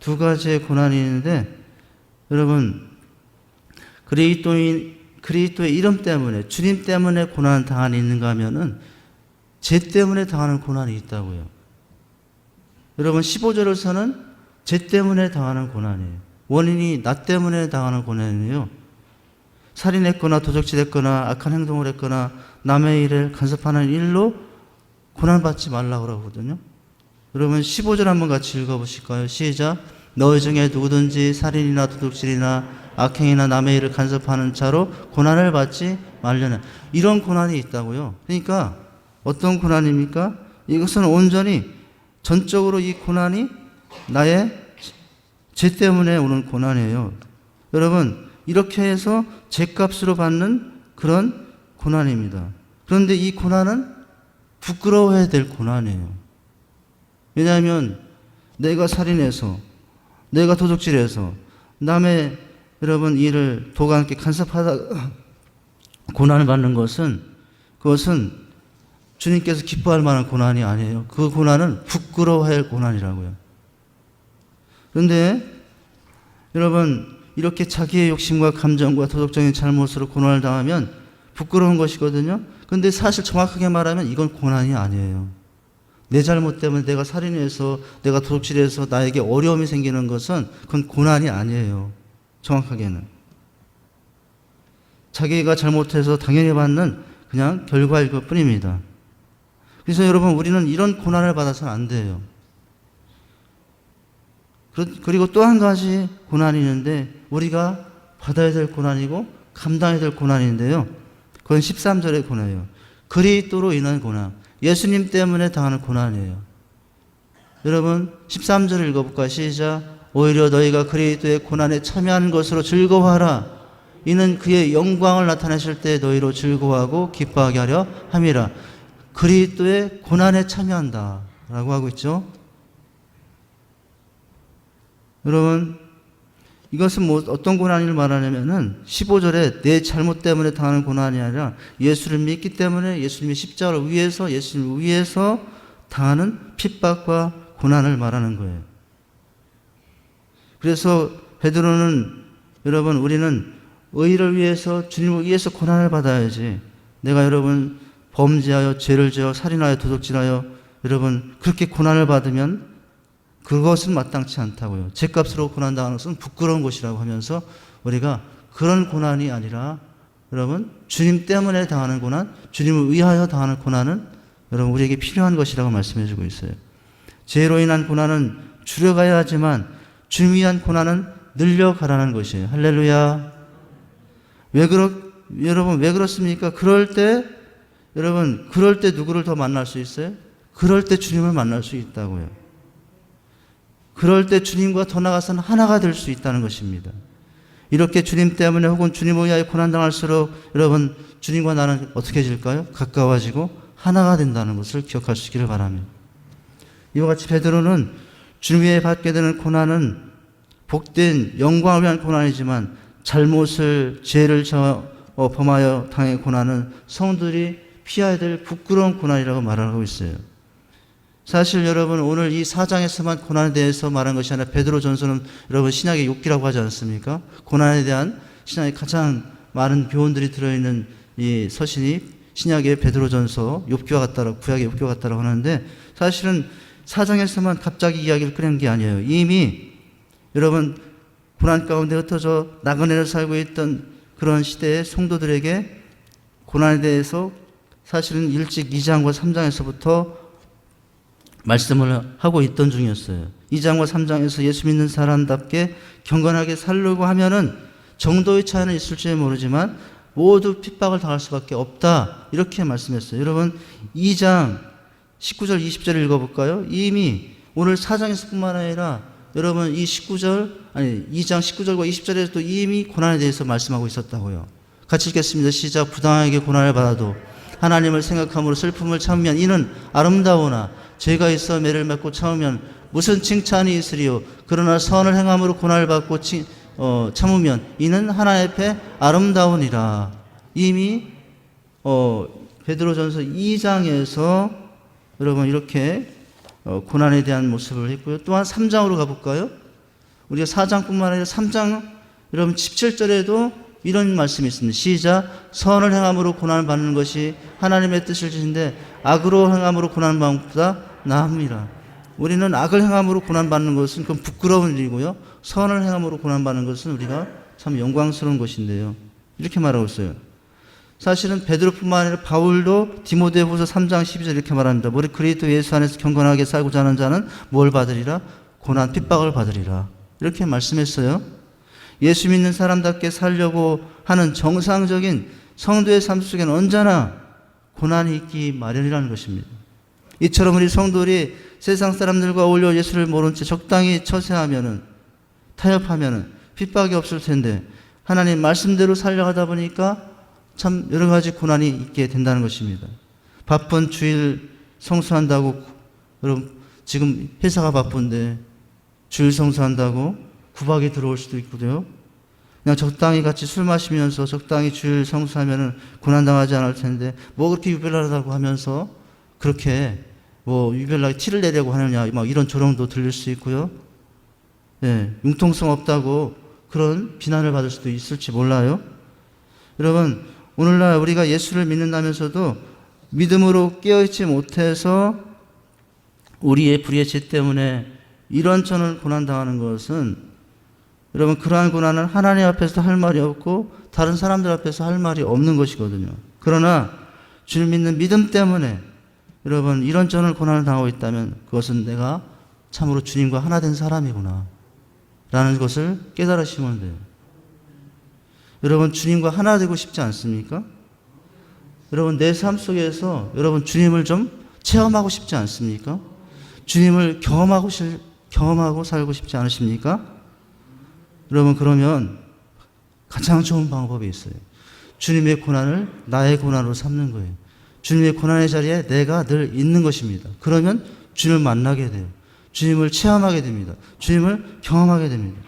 두 가지의 고난이 있는데, 여러분, 그리스도의 이름 때문에, 주님 때문에 고난 당한이 있는가 하면은 죄 때문에 당하는 고난이 있다고요. 여러분, 15절에서는 죄 때문에 당하는 고난이에요. 원인이 나 때문에 당하는 고난이에요. 살인했거나 도적질했거나 악한 행동을 했거나 남의 일을 간섭하는 일로 고난받지 말라고 그러거든요. 여러분, 15절 한번 같이 읽어보실까요? 시작. 너희 중에 누구든지 살인이나 도둑질이나 악행이나 남의 일을 간섭하는 자로 고난을 받지 말려는, 이런 고난이 있다고요. 그러니까 어떤 고난입니까? 이것은 온전히 전적으로 이 고난이 나의 죄 때문에 오는 고난이에요. 여러분, 이렇게 해서 죄값으로 받는 그런 고난입니다. 그런데 이 고난은 부끄러워해야 될 고난이에요. 왜냐하면 내가 살인해서, 내가 도둑질해서 남의 여러분 일을 도가 함께 간섭하다 고난을 받는 것은, 그것은 주님께서 기뻐할 만한 고난이 아니에요. 그 고난은 부끄러워할 고난이라고요. 그런데 여러분, 이렇게 자기의 욕심과 감정과 도덕적인 잘못으로 고난을 당하면 부끄러운 것이거든요. 그런데 사실 정확하게 말하면 이건 고난이 아니에요. 내 잘못 때문에 내가 살인해서, 내가 도둑질해서 나에게 어려움이 생기는 것은 그건 고난이 아니에요. 정확하게는. 자기가 잘못해서 당연히 받는 그냥 결과일 것 뿐입니다. 그래서 여러분, 우리는 이런 고난을 받아서는 안 돼요. 그리고 또 한 가지 고난이 있는데, 우리가 받아야 될 고난이고 감당해야 될 고난인데요. 그건 13절의 고난이에요. 그리스도로 인한 고난. 예수님 때문에 당하는 고난이에요. 여러분, 13절을 읽어볼까요? 시작. 오히려 너희가 그리스도의 고난에 참여하는 것으로 즐거워하라. 이는 그의 영광을 나타내실 때 너희로 즐거워하고 기뻐하게 하려 함이라. 그리스도의 고난에 참여한다 라고 하고 있죠. 여러분, 이것은 뭐 어떤 고난을 말하냐면은 15절에 내 잘못 때문에 당하는 고난이 아니라 예수를 믿기 때문에 예수님의 십자가를 위해서, 예수님을 위해서 당하는 핍박과 고난을 말하는 거예요. 그래서 베드로는, 여러분, 우리는 의를 위해서, 주님을 위해서 고난을 받아야지, 내가 여러분 범죄하여 죄를 지어 살인하여 도둑질하여 여러분 그렇게 고난을 받으면 그것은 마땅치 않다고요. 죄값으로 고난당하는 것은 부끄러운 것이라고 하면서 우리가 그런 고난이 아니라 여러분 주님 때문에 당하는 고난, 주님을 위하여 당하는 고난은 여러분 우리에게 필요한 것이라고 말씀해 주고 있어요. 죄로 인한 고난은 줄여가야 하지만 주님 위한 고난은 늘려가라는 것이에요. 할렐루야. 여러분 왜 그렇습니까? 그럴 때 누구를 더 만날 수 있어요? 그럴 때 주님을 만날 수 있다고요. 그럴 때 주님과 더 나아가서는 하나가 될 수 있다는 것입니다. 이렇게 주님 때문에 혹은 주님을 위하여 고난당할수록 여러분 주님과 나는 어떻게 해질까요? 가까워지고 하나가 된다는 것을 기억할 수 있기를 바랍니다. 이와 같이 베드로는 주님 위에 받게 되는 고난은 복된 영광을 위한 고난이지만 잘못을, 죄를 범하여 당의 고난은 성도들이 피해야 될 부끄러운 고난이라고 말하고 있어요. 사실 여러분 오늘 이 4장에서만 고난에 대해서 말한 것이 아니라 베드로전서는 여러분 신약의 욥기라고 하지 않습니까? 고난에 대한 신약의 가장 많은 교훈들이 들어있는 이 서신이 신약의 베드로전서, 욥기와 같다라고, 구약의 욥기와 같다라고 하는데 사실은 4장에서만 갑자기 이야기를 꺼낸 게 아니에요. 이미 여러분 고난 가운데 흩어져 나그네로 살고 있던 그런 시대의 성도들에게 고난에 대해서 사실은 일찍 2장과 3장에서부터 말씀을 하고 있던 중이었어요. 2장과 3장에서 예수 믿는 사람답게 경건하게 살려고 하면은 정도의 차이는 있을지 모르지만 모두 핍박을 당할 수밖에 없다. 이렇게 말씀했어요. 여러분 2장 19절 20절 읽어볼까요? 이미 오늘 4장에서 뿐만 아니라 여러분 이 2장 19절과 20절에서도 이미 고난에 대해서 말씀하고 있었다고요. 같이 읽겠습니다. 시작. 부당하게 고난을 받아도 하나님을 생각함으로 슬픔을 참으면 이는 아름다우나 죄가 있어 매를 맺고 참으면 무슨 칭찬이 있으리요. 그러나 선을 행함으로 고난을 받고 참으면 이는 하나님 앞에 아름다우니라. 이미 베드로전서 2장에서 여러분 이렇게 고난에 대한 모습을 했고요. 또한 3장으로 가볼까요? 우리가 4장뿐만 아니라 3장 여러분 17절에도 이런 말씀이 있습니다. 시작. 선을 행함으로 고난을 받는 것이 하나님의 뜻일진데 악으로 행함으로 고난을 받는 것보다 나으니라. 우리는 악을 행함으로 고난받는 것은 그건 부끄러운 일이고요. 선을 행함으로 고난받는 것은 우리가 참 영광스러운 것인데요. 이렇게 말하고 있어요. 사실은 베드로뿐만 아니라 바울도 디모데후서 3장 12절 이렇게 말합니다. 우리 그리스도 예수 안에서 경건하게 살고자 하는 자는 뭘 받으리라? 고난 핍박을 받으리라. 이렇게 말씀했어요. 예수 믿는 사람답게 살려고 하는 정상적인 성도의 삶 속에는 언제나 고난이 있기 마련이라는 것입니다. 이처럼 우리 성도들이 세상 사람들과 어울려 예수를 모른 채 적당히 처세하면은, 타협하면은 핍박이 없을 텐데 하나님 말씀대로 살려가다 보니까 참 여러 가지 고난이 있게 된다는 것입니다. 바쁜 주일 성수한다고, 여러분 지금 회사가 바쁜데 주일 성수한다고 구박이 들어올 수도 있고요. 그냥 적당히 같이 술 마시면서 적당히 주일 성수하면은 고난당하지 않을 텐데 뭐 그렇게 유별나다고 하면서 그렇게 뭐 유별나게 티를 내려고 하느냐, 막 이런 조롱도 들릴 수 있고요. 예, 융통성 없다고 그런 비난을 받을 수도 있을지 몰라요. 여러분, 오늘날 우리가 예수를 믿는다면서도 믿음으로 깨어있지 못해서 우리의 불의의 죄 때문에 이런저런 고난당하는 것은, 여러분, 그러한 고난은 하나님 앞에서 할 말이 없고 다른 사람들 앞에서 할 말이 없는 것이거든요. 그러나 주를 믿는 믿음 때문에 여러분 이런저런 고난을 당하고 있다면 그것은 내가 참으로 주님과 하나 된 사람이구나 라는 것을 깨달으시면 돼요. 여러분, 주님과 하나 되고 싶지 않습니까? 여러분, 내 삶 속에서 여러분 주님을 좀 체험하고 싶지 않습니까? 주님을 경험하고 살고 싶지 않으십니까? 여러분, 그러면 가장 좋은 방법이 있어요. 주님의 고난을 나의 고난으로 삼는 거예요. 주님의 고난의 자리에 내가 늘 있는 것입니다. 그러면 주님을 만나게 돼요. 주님을 체험하게 됩니다. 주님을 경험하게 됩니다.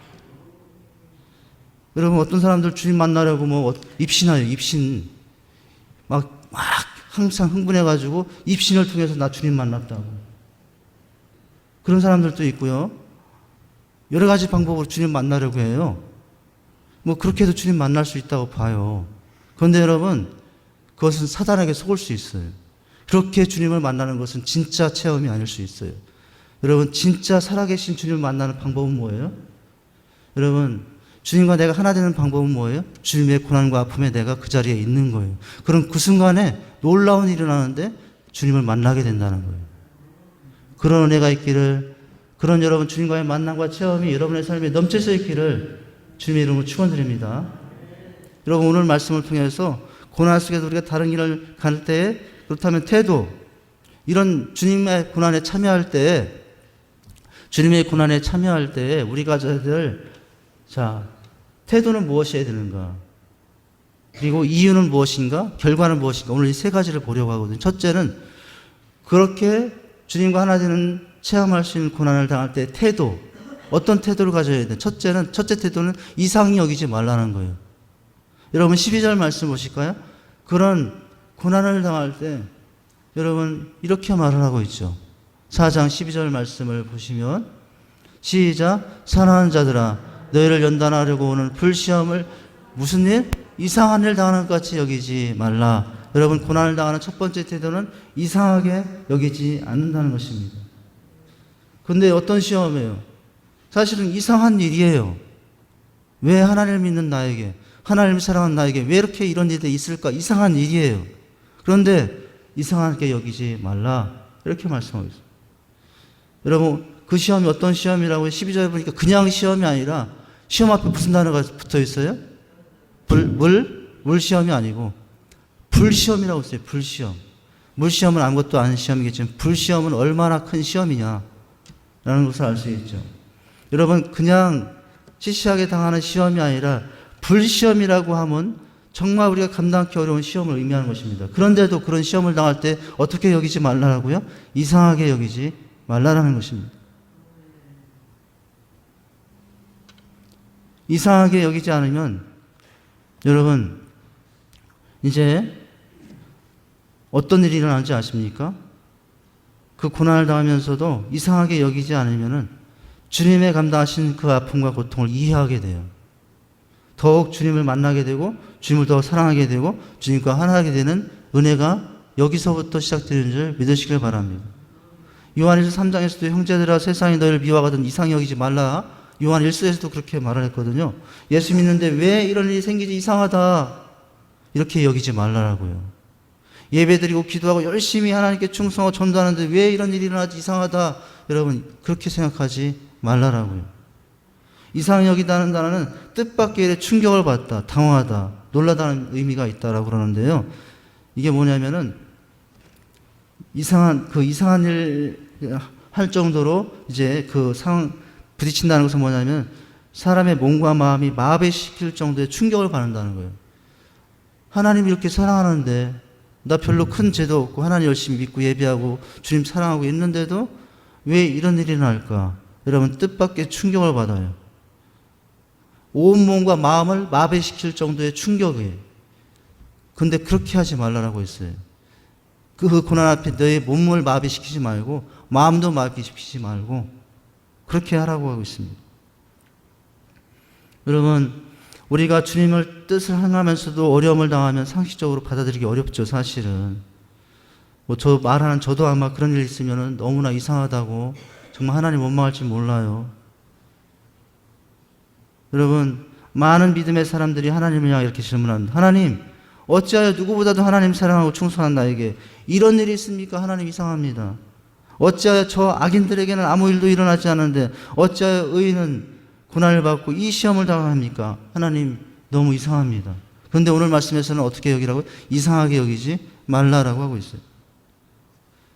여러분, 어떤 사람들 주님 만나려고 뭐 입신해요. 입신. 막 항상 흥분해가지고 입신을 통해서 나 주님 만났다고. 그런 사람들도 있고요. 여러 가지 방법으로 주님 만나려고 해요. 뭐 그렇게 해도 주님 만날 수 있다고 봐요. 그런데 여러분, 그것은 사단에게 속을 수 있어요. 그렇게 주님을 만나는 것은 진짜 체험이 아닐 수 있어요. 여러분, 진짜 살아계신 주님을 만나는 방법은 뭐예요? 여러분, 주님과 내가 하나 되는 방법은 뭐예요? 주님의 고난과 아픔에 내가 그 자리에 있는 거예요. 그럼 그 순간에 놀라운 일이 일어나는데 주님을 만나게 된다는 거예요. 그런 은혜가 있기를, 그런 여러분 주님과의 만남과 체험이 여러분의 삶에 넘쳐서 있기를 주님의 이름으로 축원드립니다. 여러분, 오늘 말씀을 통해서 고난 속에서 우리가 다른 길을 갈 때, 그렇다면 태도, 이런 주님의 고난에 참여할 때, 주님의 고난에 참여할 때 우리가 가져야 될, 자, 태도는 무엇이어야 되는가? 그리고 이유는 무엇인가? 결과는 무엇인가? 오늘 이 세 가지를 보려고 하거든요. 첫째는 그렇게 주님과 하나 되는 체험할 수 있는 고난을 당할 때 태도, 어떤 태도를 가져야 돼? 첫째 태도는 이상히 여기지 말라는 거예요. 여러분 12절 말씀 보실까요? 그런 고난을 당할 때 여러분 이렇게 말을 하고 있죠. 4장 12절 말씀을 보시면 시작. 사랑하는 자들아, 너희를 연단하려고 오는 불시험을 무슨 일? 이상한 일 당하는 것 같이 여기지 말라. 여러분, 고난을 당하는 첫 번째 태도는 이상하게 여기지 않는다는 것입니다. 근데 어떤 시험이에요? 사실은 이상한 일이에요. 왜 하나님을 믿는 나에게, 하나님을 사랑하는 나에게 왜 이렇게 이런 일이 있을까? 이상한 일이에요. 그런데 이상하게 여기지 말라. 이렇게 말씀하고 있어요. 여러분, 그 시험이 어떤 시험이라고 12절에 보니까 그냥 시험이 아니라 시험 앞에 무슨 단어가 붙어 있어요? 물 시험이 아니고 불시험이라고 했어요. 불시험. 물시험은 아무것도 아닌 시험이겠지만 불시험은 얼마나 큰 시험이냐라는 것을 알 수 있죠. 여러분, 그냥 시시하게 당하는 시험이 아니라 불시험이라고 하면 정말 우리가 감당하기 어려운 시험을 의미하는 것입니다. 그런데도 그런 시험을 당할 때 어떻게 여기지 말라고요? 이상하게 여기지 말라라는 것입니다. 이상하게 여기지 않으면 여러분 이제 어떤 일이 일어나는지 아십니까? 그 고난을 당하면서도 이상하게 여기지 않으면은 주님의 감당하신 그 아픔과 고통을 이해하게 돼요. 더욱 주님을 만나게 되고 주님을 더 사랑하게 되고 주님과 하나하게 되는 은혜가 여기서부터 시작되는 줄 믿으시길 바랍니다. 요한일서 3장에서도 형제들아 세상이 너희를 미워하거든 이상히 여기지 말라. 요한 1서에서도 그렇게 말을 했거든요. 예수 믿는데 왜 이런 일이 생기지 이상하다 이렇게 여기지 말라라고요. 예배드리고 기도하고 열심히 하나님께 충성하고 전도하는데 왜 이런 일이 일어나지 이상하다. 여러분 그렇게 생각하지 말라라고요. 이상히 여기다는 단어는 뜻밖의 일에 충격을 받다, 당황하다, 놀라다는 의미가 있다라고 그러는데요. 이게 뭐냐면은 이상한 일 할 정도로 이제 그 상황 부딪힌다는 것은 뭐냐면 사람의 몸과 마음이 마비시킬 정도의 충격을 받는다는 거예요. 하나님 이렇게 사랑하는데 나 별로 큰 죄도 없고 하나님 열심히 믿고 예배하고 주님 사랑하고 있는데도 왜 이런 일이 날까? 여러분 뜻밖의 충격을 받아요. 온몸과 마음을 마비시킬 정도의 충격이에요. 근데 그렇게 하지 말라고 했어요. 그 고난 앞에 너의 몸을 마비시키지 말고 마음도 마비시키지 말고 그렇게 하라고 하고 있습니다. 여러분 우리가 주님을 뜻을 행하면서도 어려움을 당하면 상식적으로 받아들이기 어렵죠. 사실은 저 말하는 저도 아마 그런 일 있으면 너무나 이상하다고 정말 하나님 원망할 줄 몰라요. 여러분 많은 믿음의 사람들이 하나님을 향해 이렇게 질문합니다. 하나님 어찌하여 누구보다도 하나님 사랑하고 충성한 나에게 이런 일이 있습니까? 하나님 이상합니다. 어찌하여 저 악인들에게는 아무 일도 일어나지 않는데 어찌하여 의인은 고난을 받고 이 시험을 당합니까? 하나님 너무 이상합니다. 그런데 오늘 말씀에서는 어떻게 여기라고요? 이상하게 여기지 말라라고 하고 있어요.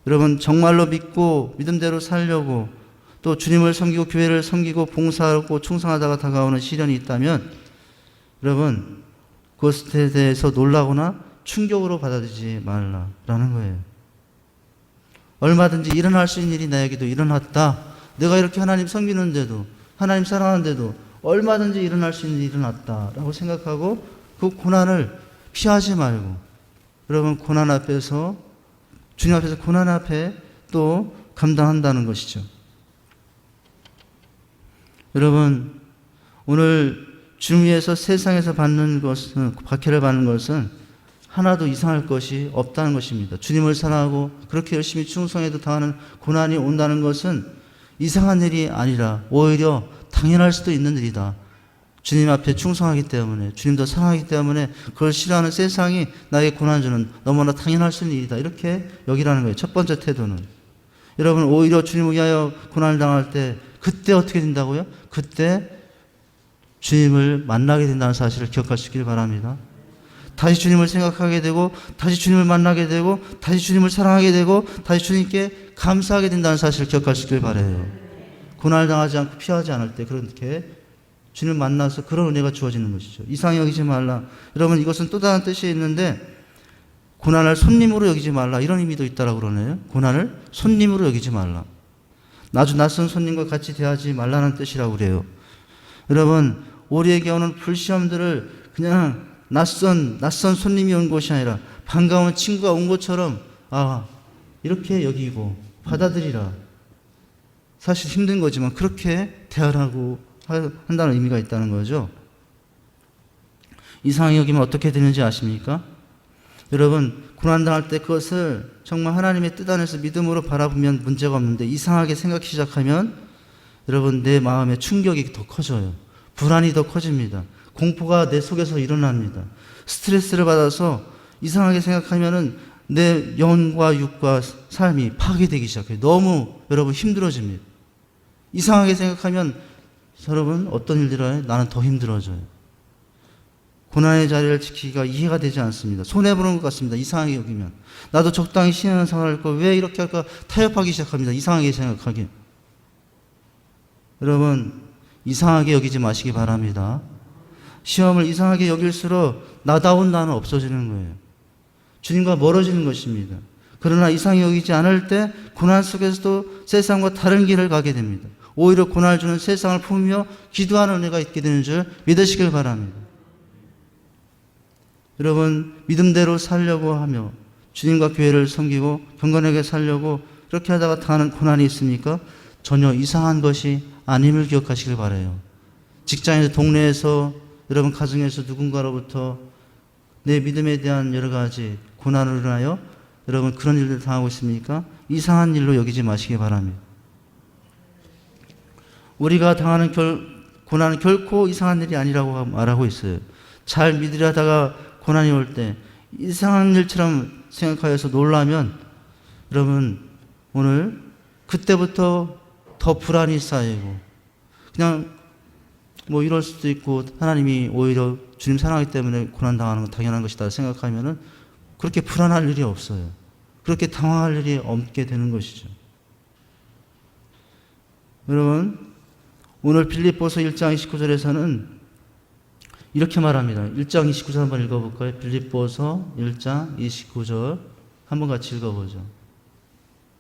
여러분 정말로 믿고 믿음대로 살려고 또 주님을 섬기고 교회를 섬기고 봉사하고 충성하다가 다가오는 시련이 있다면 여러분 그것에 대해서 놀라거나 충격으로 받아들이지 말라라는 거예요. 얼마든지 일어날 수 있는 일이 나에게도 일어났다. 내가 이렇게 하나님 섬기는데도 하나님 사랑하는데도 얼마든지 일어날 수 있는 일이 일어났다라고 생각하고 그 고난을 피하지 말고 여러분 고난 앞에서 주님 앞에서 고난 앞에 또 감당한다는 것이죠. 여러분 오늘 주님 위해서 세상에서 받는 것은 박해를 받는 것은 하나도 이상할 것이 없다는 것입니다. 주님을 사랑하고 그렇게 열심히 충성해도 당하는 고난이 온다는 것은 이상한 일이 아니라 오히려 당연할 수도 있는 일이다. 주님 앞에 충성하기 때문에 주님도 사랑하기 때문에 그걸 싫어하는 세상이 나에게 고난 주는 너무나 당연할 수 있는 일이다. 이렇게 여기라는 거예요. 첫 번째 태도는. 여러분 오히려 주님을 위하여 고난을 당할 때 그때 어떻게 된다고요? 그때 주님을 만나게 된다는 사실을 기억하시길 바랍니다. 다시 주님을 생각하게 되고 다시 주님을 만나게 되고 다시 주님을 사랑하게 되고 다시 주님께 감사하게 된다는 사실을 기억하시길 바라요. 고난을 당하지 않고 피하지 않을 때 그렇게 주님을 만나서 그런 은혜가 주어지는 것이죠. 이상히 여기지 말라. 여러분 이것은 또 다른 뜻이 있는데 고난을 손님으로 여기지 말라 이런 의미도 있다라고 그러네요. 고난을 손님으로 여기지 말라. 아주 낯선 손님과 같이 대하지 말라는 뜻이라고 그래요. 여러분 우리에게 오는 불시험들을 그냥 낯선 손님이 온 것이 아니라 반가운 친구가 온 것처럼 이렇게 여기고 받아들이라. 사실 힘든 거지만 그렇게 대하라고 한다는 의미가 있다는 거죠. 이상하게 여기면 어떻게 되는지 아십니까? 여러분 고난당할 때 그것을 정말 하나님의 뜻 안에서 믿음으로 바라보면 문제가 없는데 이상하게 생각하기 시작하면 여러분 내 마음의 충격이 더 커져요. 불안이 더 커집니다. 공포가 내 속에서 일어납니다. 스트레스를 받아서 이상하게 생각하면은 내 영과 육과 삶이 파괴되기 시작해요. 너무 여러분 힘들어집니다. 이상하게 생각하면 여러분 어떤 일들을 해요? 나는 더 힘들어져요. 고난의 자리를 지키기가 이해가 되지 않습니다. 손해보는 것 같습니다. 이상하게 여기면. 나도 적당히 신앙을 살아갈 걸 왜 이렇게 할까 타협하기 시작합니다. 이상하게 생각하기. 여러분 이상하게 여기지 마시기 바랍니다. 시험을 이상하게 여길수록 나다운 나는 없어지는 거예요. 주님과 멀어지는 것입니다. 그러나 이상하게 여기지 않을 때 고난 속에서도 세상과 다른 길을 가게 됩니다. 오히려 고난을 주는 세상을 품으며 기도하는 은혜가 있게 되는 줄 믿으시길 바랍니다. 여러분 믿음대로 살려고 하며 주님과 교회를 섬기고 경건하게 살려고 그렇게 하다가 당하는 고난이 있습니까? 전혀 이상한 것이 아님을 기억하시길 바라요. 직장에서 동네에서 여러분 가정에서 누군가로부터 내 믿음에 대한 여러 가지 고난을 인하여 여러분 그런 일들을 당하고 있습니까? 이상한 일로 여기지 마시기 바랍니다. 우리가 당하는 고난은 결코 이상한 일이 아니라고 말하고 있어요. 잘 믿으려다가 고난이 올 때 이상한 일처럼 생각하여서 놀라면 여러분 오늘 그때부터 더 불안이 쌓이고 그냥 뭐 이럴 수도 있고 하나님이 오히려 주님 사랑하기 때문에 고난당하는 건 당연한 것이다 생각하면은 그렇게 불안할 일이 없어요. 그렇게 당황할 일이 없게 되는 것이죠. 여러분 오늘 빌립보서 1장 29절에서는 이렇게 말합니다. 1장 29절 한번 읽어볼까요? 빌립보서 1장 29절 한번 같이 읽어보죠.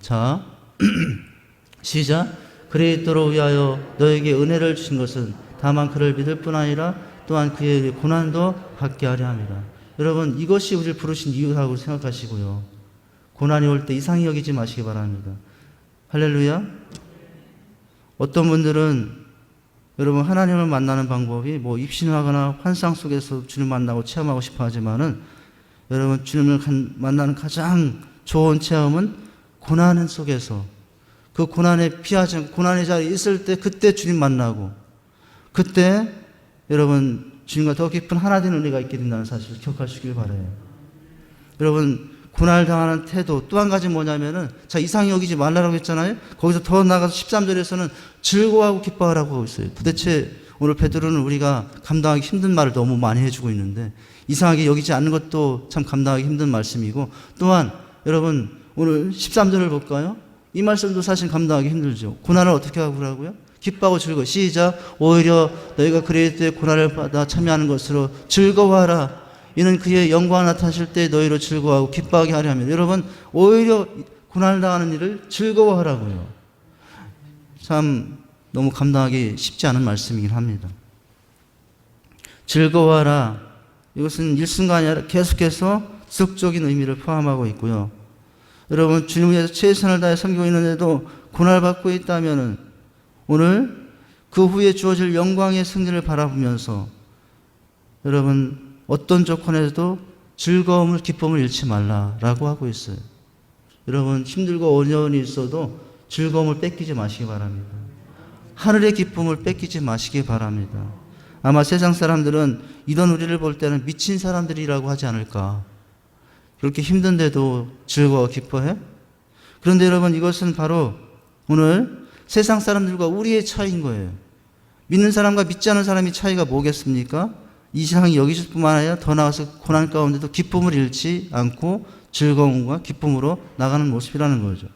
자, 시작. 그리스도로 위하여 너에게 은혜를 주신 것은 다만 그를 믿을 뿐 아니라 또한 그에게 고난도 받게 하려 함이라. 여러분, 이것이 우리를 부르신 이유라고 생각하시고요. 고난이 올 때 이상히 여기지 마시기 바랍니다. 할렐루야. 어떤 분들은 여러분 하나님을 만나는 방법이 뭐 입신하거나 환상 속에서 주님 만나고 체험하고 싶어 하지만은 여러분 주님을 만나는 가장 좋은 체험은 고난 속에서 그 고난에 피하지 않고 고난의 자리에 있을 때 그때 주님 만나고 그때 여러분 주님과 더 깊은 하나 된 은혜가 있게 된다는 사실을 기억하시길 바라요. 여러분 고난을 당하는 태도 또 한 가지 뭐냐면은 자 이상히 여기지 말라고 했잖아요. 거기서 더 나가서 13절에서는 즐거워하고 기뻐하라고 하고 있어요. 도대체 오늘 베드로는 우리가 감당하기 힘든 말을 너무 많이 해주고 있는데 이상하게 여기지 않는 것도 참 감당하기 힘든 말씀이고 또한 여러분 오늘 13절을 볼까요? 이 말씀도 사실 감당하기 힘들죠. 고난을 어떻게 하고라고요? 기뻐하고 즐거워. 시작. 오히려 너희가 그리스도의 고난을 받아 참여하는 것으로 즐거워하라. 이는 그의 영광을 나타나실 때 너희로 즐거워하고 기뻐하게 하려 합니다. 여러분 오히려 고난을 당하는 일을 즐거워하라고요. 참 너무 감당하기 쉽지 않은 말씀이긴 합니다. 즐거워하라. 이것은 일순간이 아니라 계속해서 지속적인 의미를 포함하고 있고요. 여러분 주님을 위해서 최선을 다해 섬기고 있는데도 고난을 받고 있다면 오늘 그 후에 주어질 영광의 승리를 바라보면서 여러분 어떤 조건에서도 즐거움을 기쁨을 잃지 말라라고 하고 있어요. 여러분 힘들고 어려움이 있어도 즐거움을 뺏기지 마시기 바랍니다. 하늘의 기쁨을 뺏기지 마시기 바랍니다. 아마 세상 사람들은 이런 우리를 볼 때는 미친 사람들이라고 하지 않을까. 그렇게 힘든데도 즐거워 기뻐해? 그런데 여러분 이것은 바로 오늘 세상 사람들과 우리의 차이인 거예요. 믿는 사람과 믿지 않은 사람의 차이가 뭐겠습니까? 이 세상이 여기실 뿐만 아니라 더 나아가서 고난 가운데도 기쁨을 잃지 않고 즐거움과 기쁨으로 나가는 모습이라는 거죠.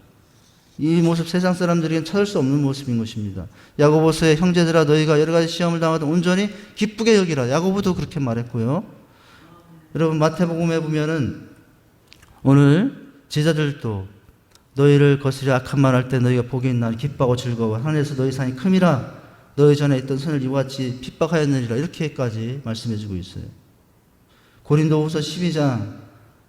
이 모습 세상 사람들에게는 찾을 수 없는 모습인 것입니다. 야고보서의 형제들아 너희가 여러 가지 시험을 당하도 온전히 기쁘게 여기라. 야고보도 그렇게 말했고요. 여러분 마태복음에 보면은 오늘 제자들도 너희를 거스려 악한 말 할 때 너희가 복이 있나 기뻐하고 즐거워 하늘에서 너희 상이 큼이라 너희 전에 있던 선을 이와 같이 핍박하였느니라 이렇게까지 말씀해 주고 있어요. 고린도후서 12장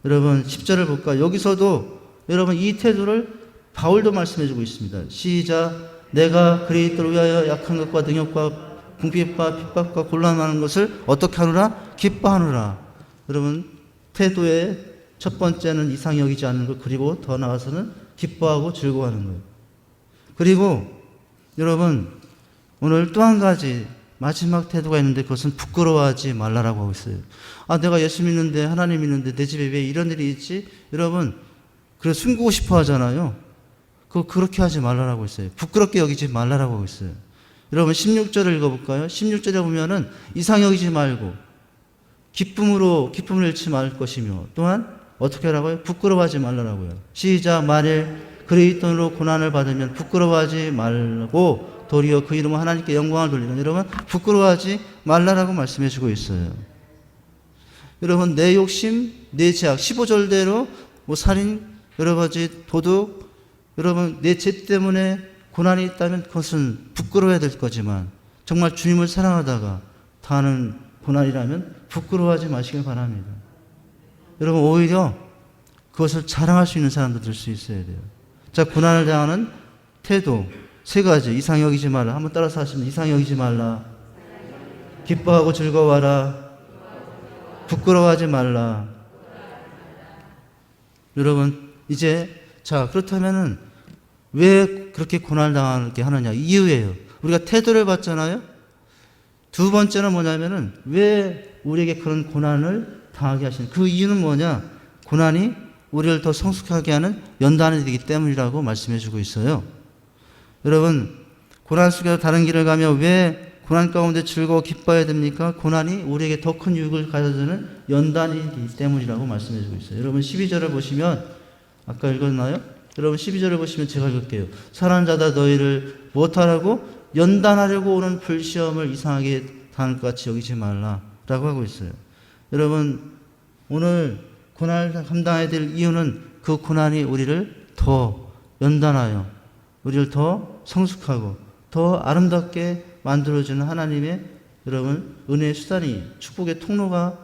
여러분 10절을 볼까? 여기서도 여러분 이 태도를 바울도 말씀해 주고 있습니다. 시작. 내가 그리스도를 위하여 약한 것과 능욕과 궁핍과 핍박과 곤란하는 것을 어떻게 하노라? 기뻐하노라. 여러분 태도의 첫 번째는 이상히 여기지 않는 것 그리고 더 나아가서는 기뻐하고 즐거워하는 거예요. 그리고 여러분 오늘 또 한 가지 마지막 태도가 있는데 그것은 부끄러워하지 말라라고 하고 있어요. 아 내가 예수 믿는데 하나님 믿는데 내 집에 왜 이런 일이 있지? 여러분 그래 숨기고 싶어 하잖아요. 그렇게 하지 말라라고 있어요. 부끄럽게 여기지 말라라고 하고 있어요. 여러분 16절을 읽어볼까요? 16절에 보면은 이상 여기지 말고 기쁨을 잃지 말 것이며 또한 어떻게 하라고요? 부끄러워하지 말라라고요. 시작. 만일 그리스도로 고난을 받으면 부끄러워하지 말고 도리어 그 이름은 하나님께 영광을 돌리는 여러분 부끄러워하지 말라라고 말씀해 주고 있어요. 여러분 내 욕심, 내 죄악 15절대로 뭐 살인, 여러 가지 도둑 여러분 내 죄 때문에 고난이 있다면 그것은 부끄러워야 될 거지만 정말 주님을 사랑하다가 당하는 고난이라면 부끄러워하지 마시길 바랍니다. 여러분 오히려 그것을 자랑할 수 있는 사람도 될 수 있어야 돼요. 자 고난을 당하는 태도 세 가지. 이상히 여기지 말라. 한번 따라서 하시면 이상히 여기지 말라. 기뻐하고 즐거워하라. 부끄러워하지 말라. 여러분 이제 자 그렇다면은 왜 그렇게 고난을 당하게 하느냐 이유예요. 우리가 태도를 봤잖아요. 두 번째는 뭐냐면은 왜 우리에게 그런 고난을 당하게 하시는 그 이유는 뭐냐? 고난이 우리를 더 성숙하게 하는 연단이 되기 때문이라고 말씀해 주고 있어요. 여러분 고난 속에서 다른 길을 가며 왜 고난 가운데 즐거워 기뻐해야 됩니까? 고난이 우리에게 더 큰 유익을 가져주는 연단이기 때문이라고 말씀해 주고 있어요. 여러분 12절을 보시면 아까 읽었나요? 여러분 12절을 보시면 제가 읽을게요. 사랑하는 자다 너희를 무엇하라고? 연단하려고 오는 불시험을 이상하게 당할 것 같이 여기지 말라. 라고 하고 있어요. 여러분, 오늘 고난을 감당해야 될 이유는 그 고난이 우리를 더 연단하여 우리를 더 성숙하고 더 아름답게 만들어주는 하나님의 여러분 은혜의 수단이 축복의 통로가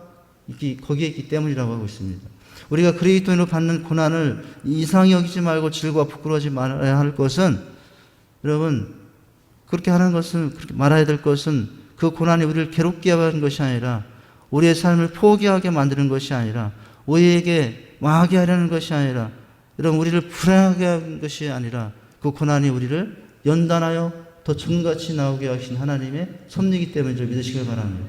거기에 있기 때문이라고 하고 있습니다. 우리가 그리스도인으로 받는 고난을 이상히 여기지 말고 즐거워 부끄러워하지 말아야 할 것은 여러분 그렇게 하는 것은 그렇게 말아야 될 것은 그 고난이 우리를 괴롭게 하는 것이 아니라 우리의 삶을 포기하게 만드는 것이 아니라 우리에게 망하게 하려는 것이 아니라 여러분 우리를 불행하게 하는 것이 아니라 그 고난이 우리를 연단하여 더 종같이 나오게 하신 하나님의 섭리이기 때문에 좀 믿으시길 바랍니다.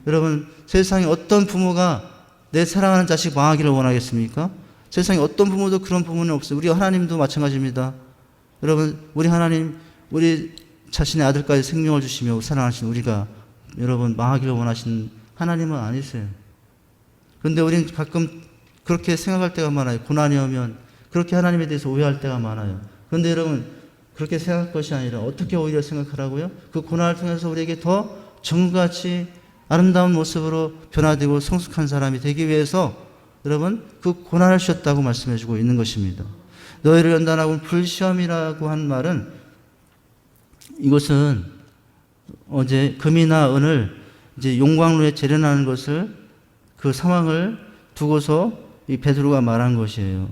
여러분 세상에 어떤 부모가 내 사랑하는 자식 망하기를 원하겠습니까? 세상에 어떤 부모도 그런 부모는 없어요. 우리 하나님도 마찬가지입니다. 여러분 우리 하나님 우리 자신의 아들까지 생명을 주시며 사랑하신 우리가 여러분 망하기를 원하시는 하나님은 아니세요. 그런데 우리는 가끔 그렇게 생각할 때가 많아요. 고난이 오면 그렇게 하나님에 대해서 오해할 때가 많아요. 그런데 여러분 그렇게 생각할 것이 아니라 어떻게 오히려 생각하라고요? 그 고난을 통해서 우리에게 더 정같이 아름다운 모습으로 변화되고 성숙한 사람이 되기 위해서 여러분 그 고난을 주셨다고 말씀해 주고 있는 것입니다. 너희를 연단하고 불시험이라고 한 말은 이것은 어제 금이나 은을 이제 용광로에 재련하는 것을 그 상황을 두고서 이 베드로가 말한 것이에요.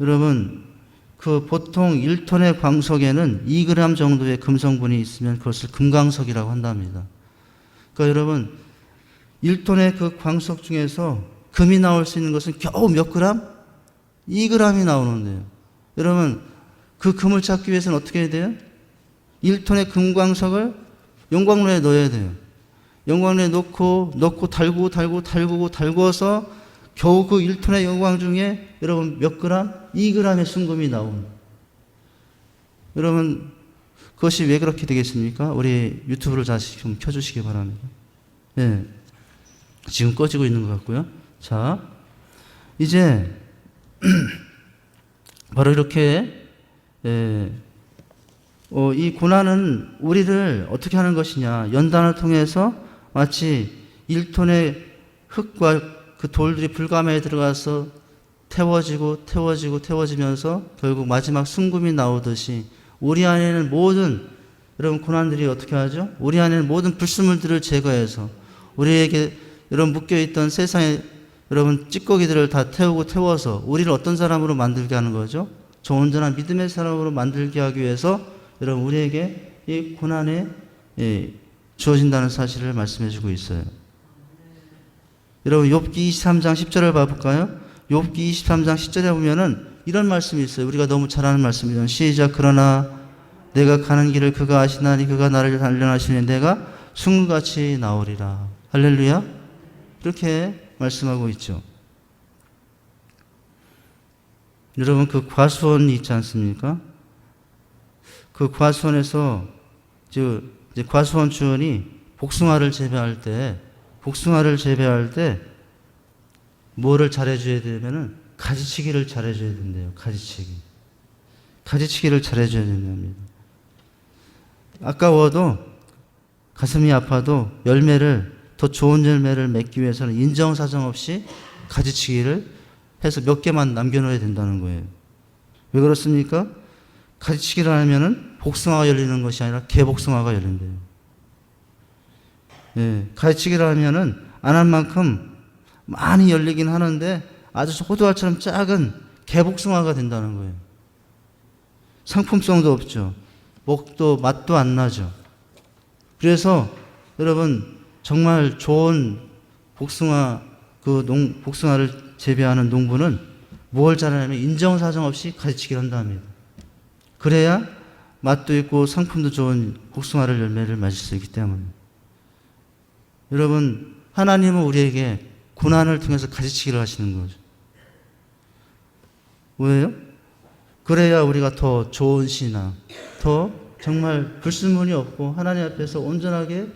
여러분 그 보통 1톤의 광석에는 2g 정도의 금성분이 있으면 그것을 금광석이라고 한답니다. 그러니까 여러분 1톤의 그 광석 중에서 금이 나올 수 있는 것은 겨우 몇 그램? 2g이 나오는데요. 여러분 그 금을 찾기 위해서는 어떻게 해야 돼요? 1톤의 금광석을 용광로에 넣어야 돼요. 용광로에 넣고 달구어서 겨우 그 1톤의 용광 중에 여러분 몇 그램? 2g의 순금이 나옵니다. 여러분 그것이 왜 그렇게 되겠습니까? 우리 유튜브를 다시 좀 켜주시기 바랍니다. 네, 지금 꺼지고 있는 것 같고요. 자, 이제 바로 이렇게 이 고난은 우리를 어떻게 하는 것이냐. 연단을 통해서 마치 1톤의 흙과 그 돌들이 불감에 들어가서 태워지면서 결국 마지막 순금이 나오듯이 우리 안에는 모든 여러분 고난들이 어떻게 하죠? 우리 안에는 모든 불순물들을 제거해서 우리에게 여러분 묶여있던 세상의 여러분 찌꺼기들을 다 태워서 우리를 어떤 사람으로 만들게 하는 거죠? 저 온전한 믿음의 사람으로 만들게 하기 위해서 여러분 우리에게 이 고난에 주어진다는 사실을 말씀해 주고 있어요. 여러분 욥기 23장 10절을 봐볼까요? 욥기 23장 10절에 보면은 이런 말씀이 있어요. 우리가 너무 잘 아는 말씀이죠. 시작. 그러나 내가 가는 길을 그가 아시나니 그가 나를 단련하시니 내가 숭같이 나오리라. 할렐루야. 이렇게 말씀하고 있죠. 여러분 그 과수원이 있지 않습니까? 그 과수원에서 이제 과수원 주원이 복숭아를 재배할 때 뭐를 잘해줘야 되면은 가지치기를 잘해줘야 된대요. 가지치기를 잘해줘야 된답니다. 아까워도 가슴이 아파도 더 좋은 열매를 맺기 위해서는 인정사정 없이 가지치기를 해서 몇 개만 남겨놓아야 된다는 거예요. 왜 그렇습니까? 가지치기를 하면은 복숭아가 열리는 것이 아니라 개복숭아가 열린대요. 예, 가지치기를 하면은 안 한 만큼 많이 열리긴 하는데 아주 호두알처럼 작은 개복숭아가 된다는 거예요. 상품성도 없죠. 맛도 안 나죠. 그래서 여러분 정말 좋은 복숭아를 재배하는 농부는 뭘 잘하냐면 인정사정 없이 가지치기를 한답니다. 그래야 맛도 있고 상품도 좋은 복숭아를 열매를 맺을 수 있기 때문에. 여러분 하나님은 우리에게 고난을 통해서 가지치기를 하시는 거죠. 왜요? 그래야 우리가 더 좋은 신앙, 더 정말 불순물이 없고 하나님 앞에서 온전하게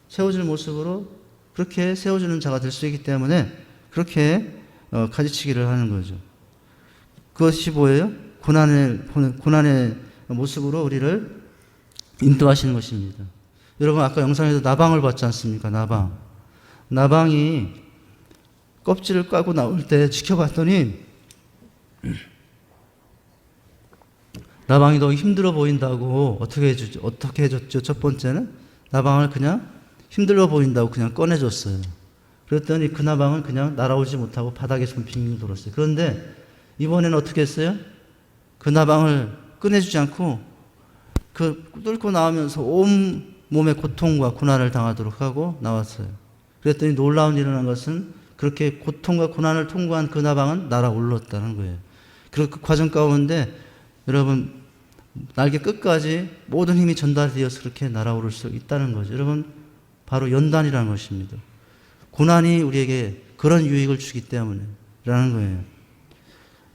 세워질 모습으로 그렇게 세워주는 자가 될 수 있기 때문에 그렇게 가지치기를 하는 거죠. 그것이 뭐예요? 고난의 모습으로 우리를 인도하시는 것입니다. 여러분 아까 영상에서 나방을 봤지 않습니까? 나방. 나방이 껍질을 까고 나올 때 지켜봤더니 나방이 너무 힘들어 보인다고 어떻게 해줬죠? 첫 번째는 나방을 그냥 힘들어 보인다고 그냥 꺼내줬어요. 그랬더니 그 나방은 그냥 날아오지 못하고 바닥에서 빙빙 돌았어요. 그런데 이번에는 어떻게 했어요? 그 나방을 꺼내주지 않고 그 뚫고 나오면서 온 몸의 고통과 고난을 당하도록 하고 나왔어요. 그랬더니 놀라운 일이 일어난 것은 그렇게 고통과 고난을 통과한 그 나방은 날아올랐다는 거예요. 그 과정 가운데 여러분 날개 끝까지 모든 힘이 전달되어서 그렇게 날아오를 수 있다는 거죠. 여러분 바로 연단이라는 것입니다. 고난이 우리에게 그런 유익을 주기 때문에 라는 거예요.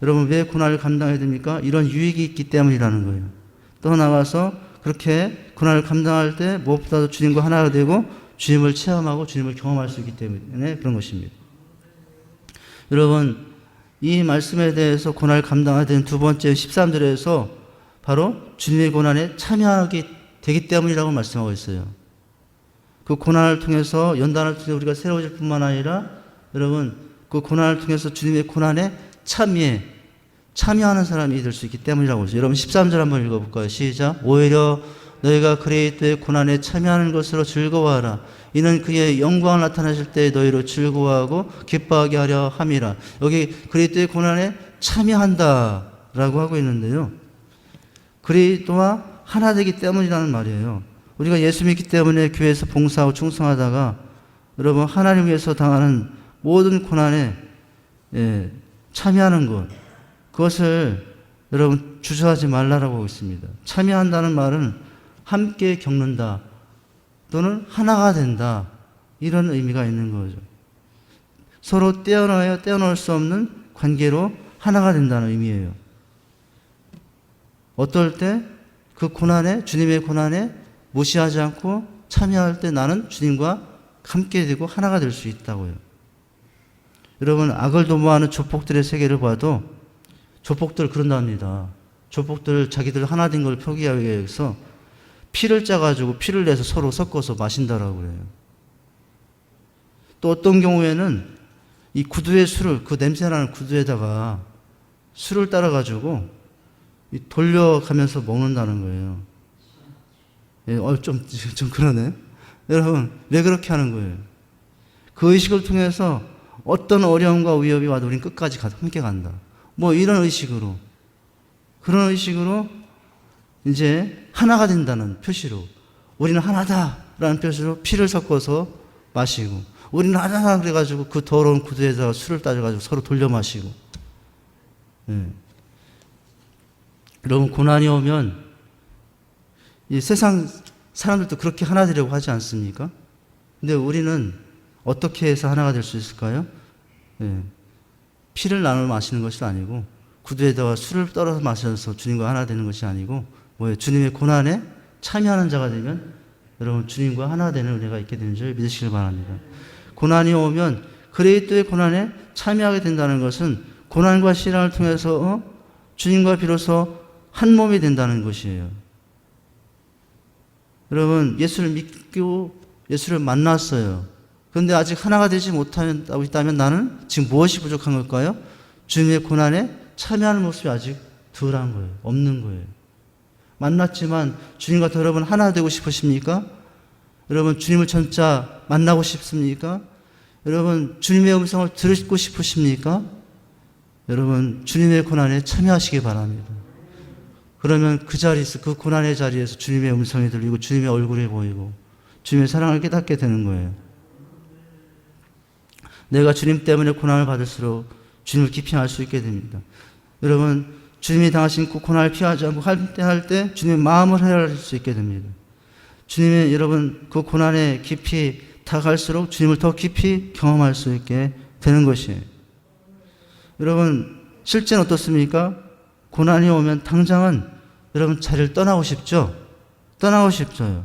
여러분 왜 고난을 감당해야 됩니까? 이런 유익이 있기 때문이라는 거예요. 또 나가서 그렇게 고난을 감당할 때 무엇보다도 주님과 하나가 되고 주님을 체험하고 주님을 경험할 수 있기 때문에 그런 것입니다. 여러분 이 말씀에 대해서 고난을 감당하게 된 두 번째 13절에서 바로 주님의 고난에 참여하게 되기 때문이라고 말씀하고 있어요. 그 고난을 통해서 연단을 통해서 우리가 새로워질 뿐만 아니라 여러분 그 고난을 통해서 주님의 고난에 참여하는 사람이 될 수 있기 때문이라고 하죠. 여러분 13절 한번 읽어볼까요? 시작. 오히려 너희가 그리스도의 고난에 참여하는 것으로 즐거워하라. 이는 그의 영광을 나타내실 때 너희로 즐거워하고 기뻐하게 하려 함이라. 여기 그리스도의 고난에 참여한다라고 하고 있는데요. 그리스도와 하나 되기 때문이라는 말이에요. 우리가 예수 믿기 때문에 교회에서 봉사하고 충성하다가 여러분 하나님 위해서 당하는 모든 고난에 참여하는 것, 그것을 여러분 주저하지 말라라고 하고 있습니다. 참여한다는 말은 함께 겪는다 또는 하나가 된다 이런 의미가 있는 거죠. 서로 떼어놓을 수 없는 관계로 하나가 된다는 의미예요. 어떨 때 그 고난에 주님의 고난에 무시하지 않고 참여할 때 나는 주님과 함께 되고 하나가 될 수 있다고요. 여러분 악을 도모하는 조폭들의 세계를 봐도 조폭들 그런답니다. 조폭들 자기들 하나 된 걸 표기하기 위해서 피를 짜가지고 피를 내서 서로 섞어서 마신다라고 그래요. 또 어떤 경우에는 이 구두에 술을 그 냄새나는 구두에다가 술을 따라가지고 돌려가면서 먹는다는 거예요. 좀 그러네. 여러분 왜 그렇게 하는 거예요? 그 의식을 통해서 어떤 어려움과 위협이 와도 우리는 끝까지 함께 간다. 뭐 이런 의식으로 그런 의식으로 이제 하나가 된다는 표시로 우리는 하나다라는 표시로 피를 섞어서 마시고 우리는 하나다 그래가지고 그 더러운 구두에다가 술을 따져가지고 서로 돌려 마시고 여러분 고난이 오면 이 세상 사람들도 그렇게 하나 되려고 하지 않습니까? 근데 우리는 어떻게 해서 하나가 될 수 있을까요? 피를 나눠 마시는 것이 아니고 구두에다가 술을 떨어서 마셔서 주님과 하나 되는 것이 아니고 뭐예요? 주님의 고난에 참여하는 자가 되면 여러분 주님과 하나 되는 은혜가 있게 되는 줄 믿으시길 바랍니다. 고난이 오면 그리스도의 고난에 참여하게 된다는 것은 고난과 시련을 통해서 주님과 비로소 한 몸이 된다는 것이에요. 여러분 예수를 믿고 예수를 만났어요. 그런데 아직 하나가 되지 못하고 있다면 나는 지금 무엇이 부족한 걸까요? 주님의 고난에 참여하는 모습이 아직 덜한 거예요. 없는 거예요. 만났지만 주님과 더 여러분 하나 되고 싶으십니까? 여러분 주님을 진짜 만나고 싶습니까? 여러분 주님의 음성을 듣고 싶으십니까? 여러분 주님의 고난에 참여하시기 바랍니다. 그러면 그 자리에서 그 고난의 자리에서 주님의 음성이 들리고 주님의 얼굴이 보이고 주님의 사랑을 깨닫게 되는 거예요. 내가 주님 때문에 고난을 받을수록 주님을 깊이 알 수 있게 됩니다. 여러분 주님이 당하신 그 고난을 피하지 않고 할 때 주님의 마음을 헤아릴 수 있게 됩니다. 주님의 여러분 그 고난에 깊이 다가갈수록 주님을 더 깊이 경험할 수 있게 되는 것이에요. 여러분 실제는 어떻습니까? 고난이 오면 당장은 여러분 자리를 떠나고 싶죠? 떠나고 싶어요.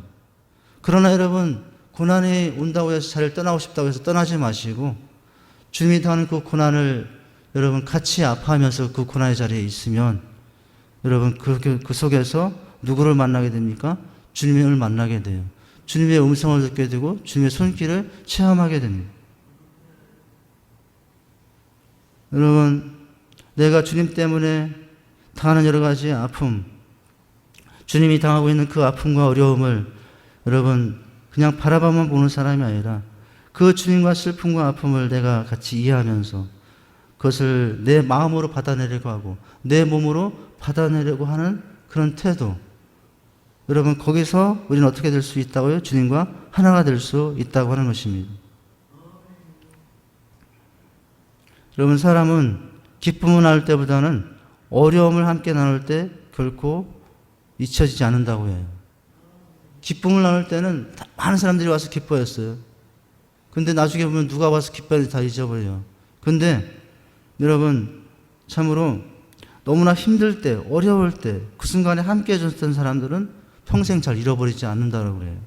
그러나 여러분 고난이 온다고 해서 자리를 떠나고 싶다고 해서 떠나지 마시고 주님이 당하는 그 고난을 여러분 같이 아파하면서 그 고난의 자리에 있으면 여러분 그 속에서 누구를 만나게 됩니까? 주님을 만나게 돼요. 주님의 음성을 듣게 되고 주님의 손길을 체험하게 됩니다. 여러분, 내가 주님 때문에 당하는 여러 가지 아픔, 주님이 당하고 있는 그 아픔과 어려움을 여러분 그냥 바라봐만 보는 사람이 아니라 그 주님과 슬픔과 아픔을 내가 같이 이해하면서 그것을 내 마음으로 받아내려고 하고 내 몸으로 받아내려고 하는 그런 태도. 여러분, 거기서 우리는 어떻게 될 수 있다고요? 주님과 하나가 될 수 있다고 하는 것입니다. 여러분, 사람은 기쁨을 나눌 때보다는 어려움을 함께 나눌 때 결코 잊혀지지 않는다고 해요. 기쁨을 나눌 때는 많은 사람들이 와서 기뻐했어요. 근데 나중에 보면 누가 와서 기뻐했는지 다 잊어버려요. 근데 여러분, 참으로 너무나 힘들 때, 어려울 때, 그 순간에 함께 해줬던 사람들은 평생 잘 잃어버리지 않는다고 그래요.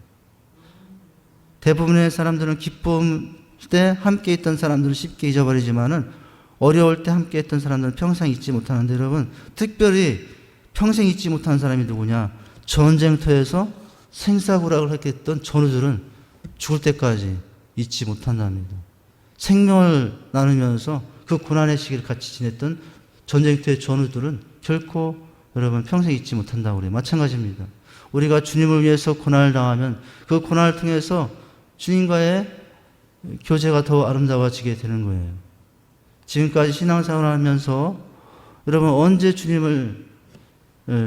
대부분의 사람들은 기쁨 때 함께 있던 사람들은 쉽게 잊어버리지만은 어려울 때 함께 했던 사람들은 평생 잊지 못하는데, 여러분, 특별히 평생 잊지 못하는 사람이 누구냐? 전쟁터에서 생사구락을 했던 전우들은 죽을 때까지 잊지 못한답니다. 생명을 나누면서 그 고난의 시기를 같이 지냈던 전쟁터의 전우들은 결코 여러분 평생 잊지 못한다고 그래요. 마찬가지입니다. 우리가 주님을 위해서 고난을 당하면 그 고난을 통해서 주님과의 교제가 더 아름다워지게 되는 거예요. 지금까지 신앙생활을 하면서 여러분 언제 주님을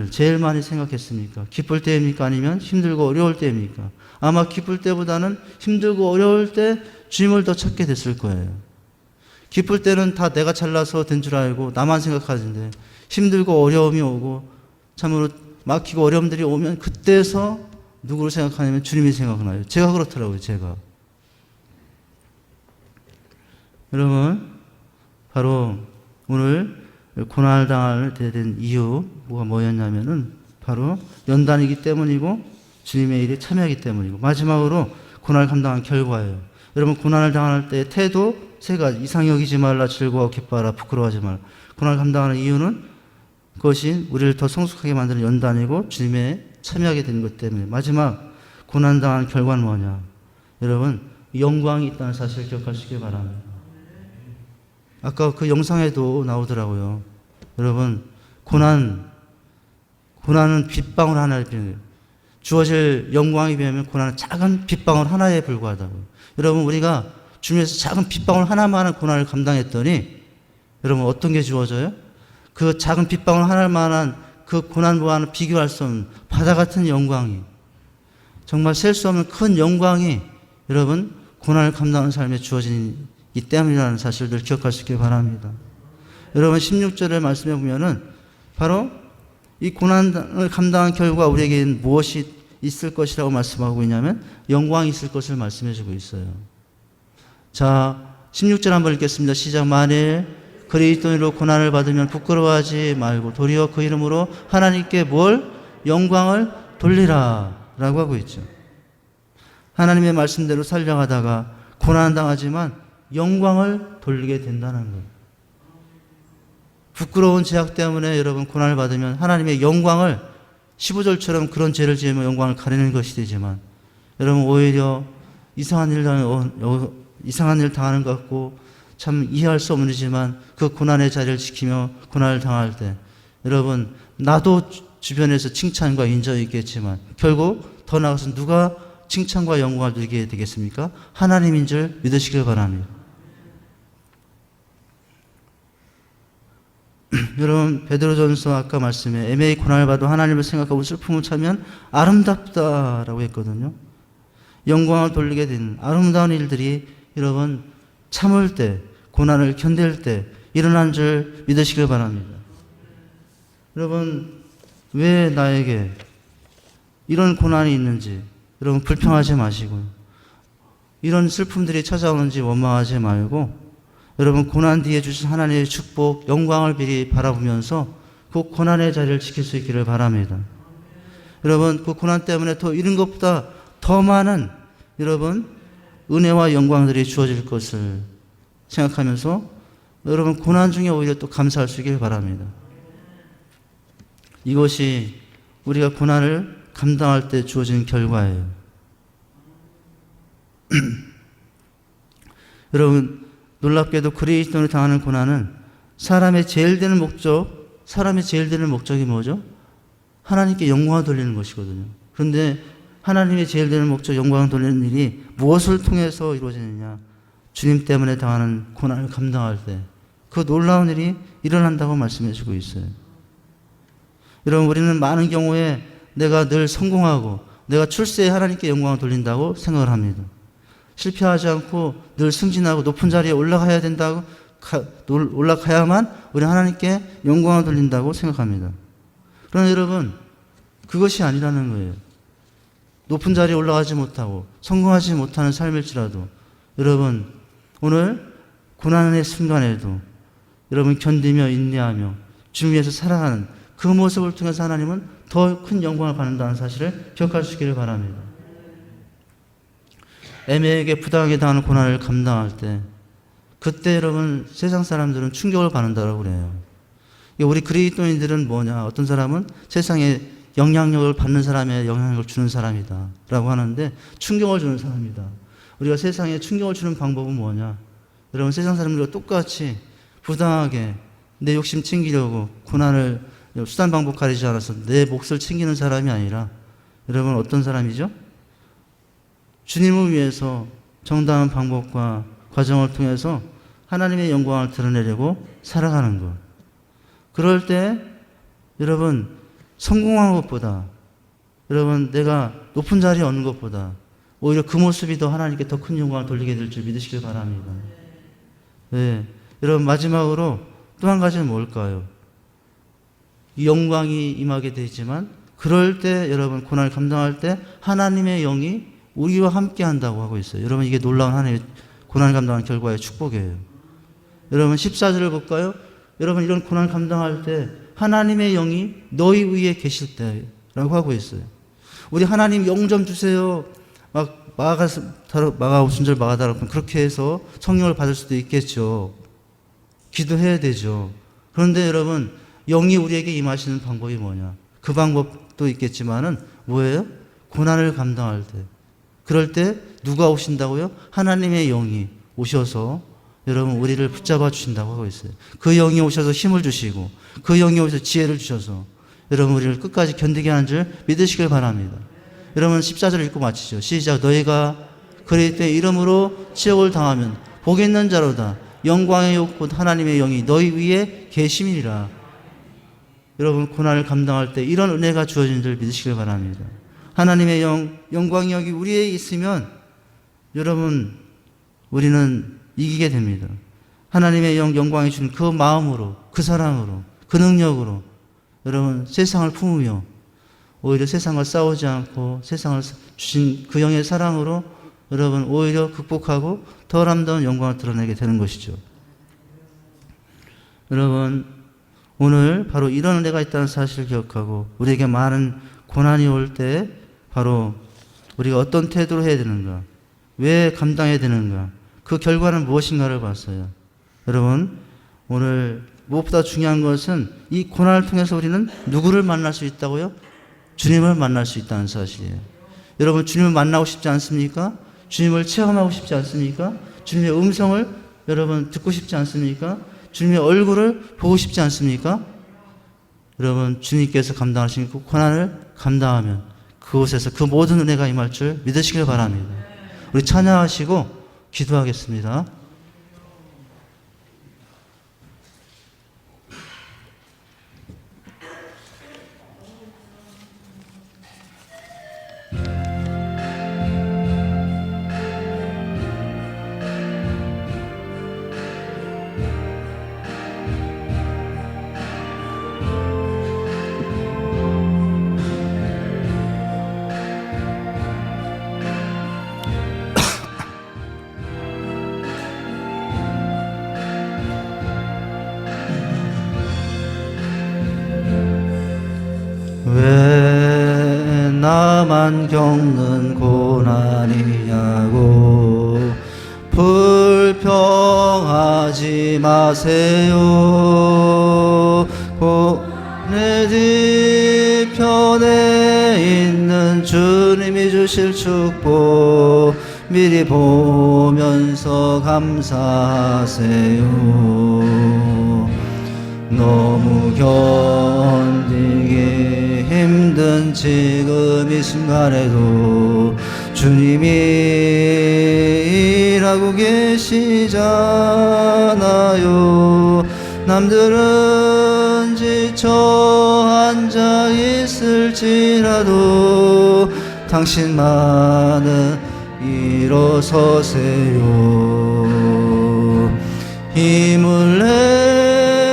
제일 많이 생각했습니까? 기쁠 때입니까? 아니면 힘들고 어려울 때입니까? 아마 기쁠 때보다는 힘들고 어려울 때 주님을 더 찾게 됐을 거예요. 기쁠 때는 다 내가 잘나서 된 줄 알고 나만 생각하는데 힘들고 어려움이 오고 참으로 막히고 어려움들이 오면 그때서 누구를 생각하냐면 주님이 생각나요. 제가 그렇더라고요. 제가. 여러분, 바로 오늘 고난을 당할 때 된 이유가 뭐였냐면은 바로 연단이기 때문이고 주님의 일에 참여하기 때문이고 마지막으로 고난을 감당한 결과예요. 여러분, 고난을 당할 때의 태도 세 가지. 이상히 여기지 말라, 즐거워 기뻐하라, 부끄러워하지 말라. 고난을 감당하는 이유는 그것이 우리를 더 성숙하게 만드는 연단이고 주님의 참여하게 되는 것 때문에. 마지막 고난 당한 결과는 뭐냐? 여러분, 영광이 있다는 사실을 기억하시기 바랍니다. 아까 그 영상에도 나오더라고요. 여러분, 고난은 빗방울 하나에 비해요. 주어질 영광에 비하면 고난은 작은 빗방울 하나에 불과하다고요. 여러분, 우리가 주님에서 작은 빗방울 하나만한 고난을 감당했더니 여러분 어떤 게 주어져요? 그 작은 빗방울 하나만한 그 고난과는 비교할 수 없는 바다 같은 영광이, 정말 셀 수 없는 큰 영광이 여러분 고난을 감당하는 삶에 주어진 이 때문이라는 사실들 기억하시기 바랍니다. 여러분, 16절의 말씀에 보면은 바로 이 고난을 감당한 결과 우리에게는 무엇이 있을 것이라고 말씀하고 있냐면 영광이 있을 것을 말씀해 주고 있어요. 자, 16절 한번 읽겠습니다. 시작. 만일 그리스도인으로 고난을 받으면 부끄러워하지 말고 도리어 그 이름으로 하나님께 뭘? 영광을 돌리라 라고 하고 있죠. 하나님의 말씀대로 살려가다가 고난당하지만 영광을 돌리게 된다는 거예요. 부끄러운 죄악 때문에 여러분 고난을 받으면 하나님의 영광을 15절처럼 그런 죄를 지으면 영광을 가리는 것이 되지만 여러분 오히려 이상한 일 당하는 것 같고 참 이해할 수 없는 일이지만 그 고난의 자리를 지키며 고난을 당할 때 여러분 나도 주변에서 칭찬과 인정이 있겠지만 결국 더 나아가서 누가 칭찬과 영광을 누리게 되겠습니까? 하나님인 줄 믿으시길 바랍니다. 여러분, 베드로전서 아까 말씀에 애매히 고난을 받아 하나님을 생각하고 슬픔을 참으면 아름답다라고 했거든요. 영광을 돌리게 된 아름다운 일들이 여러분 참을 때, 고난을 견딜 때 일어난 줄 믿으시길 바랍니다. 여러분, 왜 나에게 이런 고난이 있는지 여러분 불평하지 마시고요. 이런 슬픔들이 찾아오는지 원망하지 말고 여러분 고난 뒤에 주신 하나님의 축복, 영광을 미리 바라보면서 그 고난의 자리를 지킬 수 있기를 바랍니다. 여러분, 그 고난 때문에 더 이런 것보다 더 많은 여러분 은혜와 영광들이 주어질 것을 생각하면서 여러분 고난 중에 오히려 또 감사할 수 있기를 바랍니다. 이것이 우리가 고난을 감당할 때 주어진 결과예요. 여러분, 놀랍게도 그리스도인으로 당하는 고난은 사람의 제일 되는 목적이 뭐죠? 하나님께 영광을 돌리는 것이거든요. 그런데 하나님의 제일 되는 목적, 영광을 돌리는 일이 무엇을 통해서 이루어지느냐? 주님 때문에 당하는 고난을 감당할 때 그 놀라운 일이 일어난다고 말씀해 주고 있어요. 여러분, 우리는 많은 경우에 내가 늘 성공하고 내가 출세에 하나님께 영광을 돌린다고 생각을 합니다. 실패하지 않고 늘 승진하고 높은 자리에 올라가야 된다고 올라가야만 우리 하나님께 영광을 돌린다고 생각합니다. 그러나 여러분, 그것이 아니라는 거예요. 높은 자리에 올라가지 못하고 성공하지 못하는 삶일지라도 여러분, 오늘 고난의 순간에도 여러분 견디며 인내하며 주님 위해서 살아가는 그 모습을 통해서 하나님은 더 큰 영광을 받는다는 사실을 기억할 수 있기를 바랍니다. 애매하게 부당하게 당하는 고난을 감당할 때 그때 여러분 세상 사람들은 충격을 받는다고 그래요. 우리 그리스도인들은 뭐냐? 어떤 사람은 세상에 영향력을 받는 사람에 영향력을 주는 사람이다 라고 하는데 충격을 주는 사람이다. 우리가 세상에 충격을 주는 방법은 뭐냐? 여러분, 세상 사람들과 똑같이 부당하게 내 욕심 챙기려고 고난을 수단 방법 가리지 않아서 내 몫을 챙기는 사람이 아니라 여러분 어떤 사람이죠? 주님을 위해서 정당한 방법과 과정을 통해서 하나님의 영광을 드러내려고 살아가는 것. 그럴 때 여러분 성공한 것보다 여러분 내가 높은 자리에 얻는 것보다 오히려 그 모습이 더 하나님께 더 큰 영광을 돌리게 될 줄 믿으시길 바랍니다. 네. 여러분, 마지막으로 또 한 가지는 뭘까요? 이 영광이 임하게 되지만 그럴 때 여러분 고난을 감당할 때 하나님의 영이 우리와 함께 한다고 하고 있어요. 여러분, 이게 놀라운 하나님의 고난을 감당한 결과의 축복이에요. 여러분 14절을 볼까요? 여러분, 이런 고난을 감당할 때 하나님의 영이 너희 위에 계실 때라고 하고 있어요. 우리 하나님 영 좀 주세요. 막 마가오순절 마가다락방 그렇게 해서 성령을 받을 수도 있겠죠. 기도해야 되죠. 그런데 여러분, 영이 우리에게 임하시는 방법이 뭐냐? 그 방법도 있겠지만은 뭐예요? 고난을 감당할 때. 그럴 때 누가 오신다고요? 하나님의 영이 오셔서 여러분 우리를 붙잡아 주신다고 하고 있어요. 그 영이 오셔서 힘을 주시고 그 영이 오셔서 지혜를 주셔서 여러분 우리를 끝까지 견디게 하는 줄 믿으시길 바랍니다. 여러분 14절을 읽고 마치죠. 시작. 너희가 그리스도의 이름으로 치욕을 당하면 복 있는 자로다. 영광의 곧 하나님의 영이 너희 위에 계심이니라. 여러분 고난을 감당할 때 이런 은혜가 주어진 줄 믿으시길 바랍니다. 하나님의 영광이 여기 우리에 있으면 여러분 우리는 이기게 됩니다. 하나님의 영광이 주는 그 마음으로, 그 사랑으로, 그 능력으로 여러분 세상을 품으며 오히려 세상과 싸우지 않고 세상을 주신 그 영의 사랑으로 여러분 오히려 극복하고 더 아름다운 영광을 드러내게 되는 것이죠. 여러분 오늘 바로 이런 은혜가 있다는 사실을 기억하고 우리에게 많은 고난이 올 때 바로 우리가 어떤 태도로 해야 되는가, 왜 감당해야 되는가, 그 결과는 무엇인가를 봤어요. 여러분 오늘 무엇보다 중요한 것은 이 고난을 통해서 우리는 누구를 만날 수 있다고요? 주님을 만날 수 있다는 사실이에요. 여러분 주님을 만나고 싶지 않습니까? 주님을 체험하고 싶지 않습니까? 주님의 음성을 여러분 듣고 싶지 않습니까? 주님의 얼굴을 보고 싶지 않습니까? 여러분 주님께서 감당하신 그 고난을 감당하면 그곳에서 그 모든 은혜가 임할 줄 믿으시길 바랍니다. 우리 찬양하시고 기도하겠습니다. 왜 나만 겪는 고난이냐고 불평하지 마세요. 내 뒤편에 있는 주님이 주실 축복 미리 보면서 감사하세요. 너무 견디기 힘든 지금 이 순간에도 주님이 일하고 계시잖아요. 남들은 지쳐 앉아 있을지라도 당신만은 일어서세요. 힘을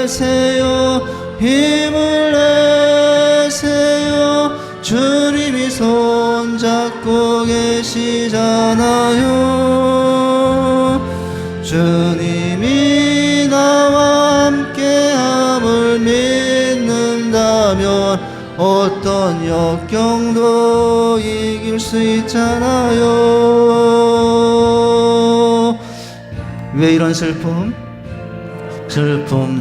내세요. 힘을 내세요. 주님이 손잡고 계시잖아요. 주님이 나와 함께함을 믿는다면 어떤 역경도 이길 수 있잖아요. 왜 이런 슬픔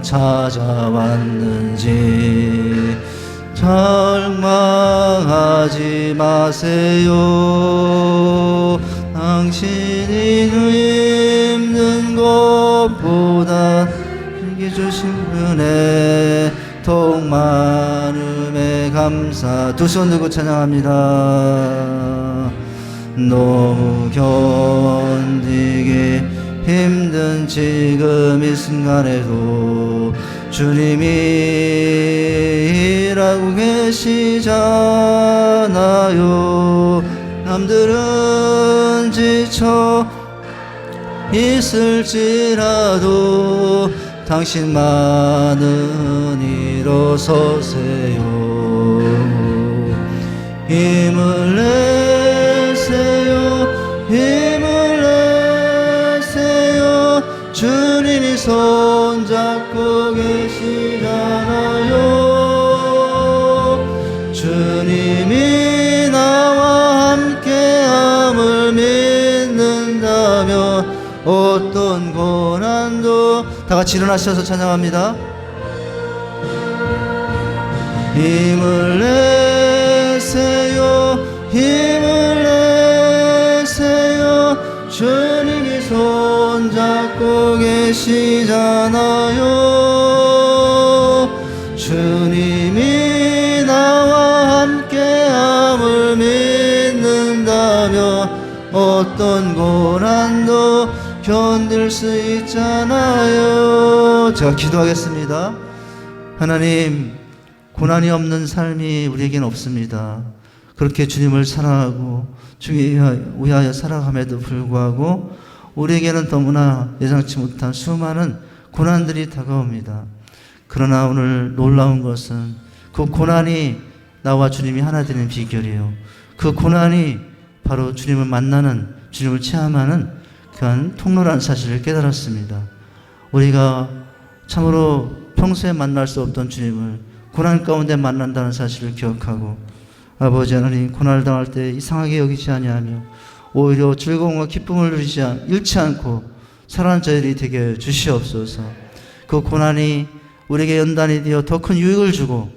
찾아왔는지 절망하지 마세요. 당신이 힘든 것보다 힘기 주신 은혜 더욱 많음에 감사. 두 손 들고 찬양합니다. 너무 견디기 힘든 지금 이 순간에도 주님이 일하고 계시잖아요. 남들은 지쳐 있을지라도 당신만은 일어서세요. 힘을 내세요. 힘을 내세요. 주님이 손잡고 계시잖아요. 주님이 나와 함께함을 믿는다면 어떤 고난도. 다 같이 일어나셔서 찬양합니다. 힘을 내세요. 힘을 내세요. 주님이 손잡고 계시잖아요. 주님이 나와 함께함을 믿는다면 어떤 고난도 견딜 수 있잖아요. 제가 기도하겠습니다. 하나님, 고난이 없는 삶이 우리에겐 없습니다. 그렇게 주님을 사랑하고 주님 위하여 살아감에도 불구하고 우리에게는 너무나 예상치 못한 수많은 고난들이 다가옵니다. 그러나 오늘 놀라운 것은 그 고난이 나와 주님이 하나 되는 비결이에요. 그 고난이 바로 주님을 만나는, 주님을 체험하는 그한 통로라는 사실을 깨달았습니다. 우리가 참으로 평소에 만날 수 없던 주님을 고난 가운데 만난다는 사실을 기억하고, 아버지 하나님, 고난을 당할 때 이상하게 여기지 아니하며 오히려 즐거움과 기쁨을 잃지 않고 살아가는 저희들이 되게 주시옵소서. 그 고난이 우리에게 연단이 되어 더 큰 유익을 주고,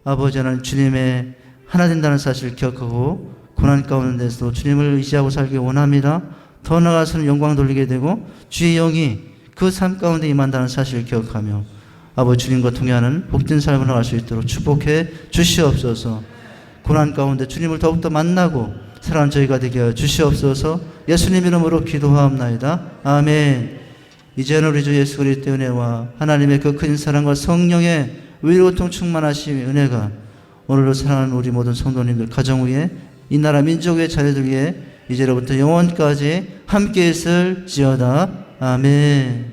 아버지 하나님, 주님의 하나 된다는 사실을 기억하고 고난 가운데서 주님을 의지하고 살기 원합니다. 더 나아가서는 영광 돌리게 되고 주의 영이 그 삶 가운데 임한다는 사실을 기억하며 아버지 주님과 통하는 복된 삶을 나갈 수 있도록 축복해 주시옵소서. 고난 가운데 주님을 더욱더 만나고 살아가는 저희가 되게 하여 주시옵소서. 예수님 이름으로 기도하옵나이다. 아멘. 이제는 우리 주 예수 그리스도의 은혜와 하나님의 그 큰 사랑과 성령의 위로통 충만하심의 은혜가 오늘도 사랑하는 우리 모든 성도님들 가정 위에, 이 나라 민족의 자녀들 위에 이제로부터 영원까지 함께 있을지어다. 아멘.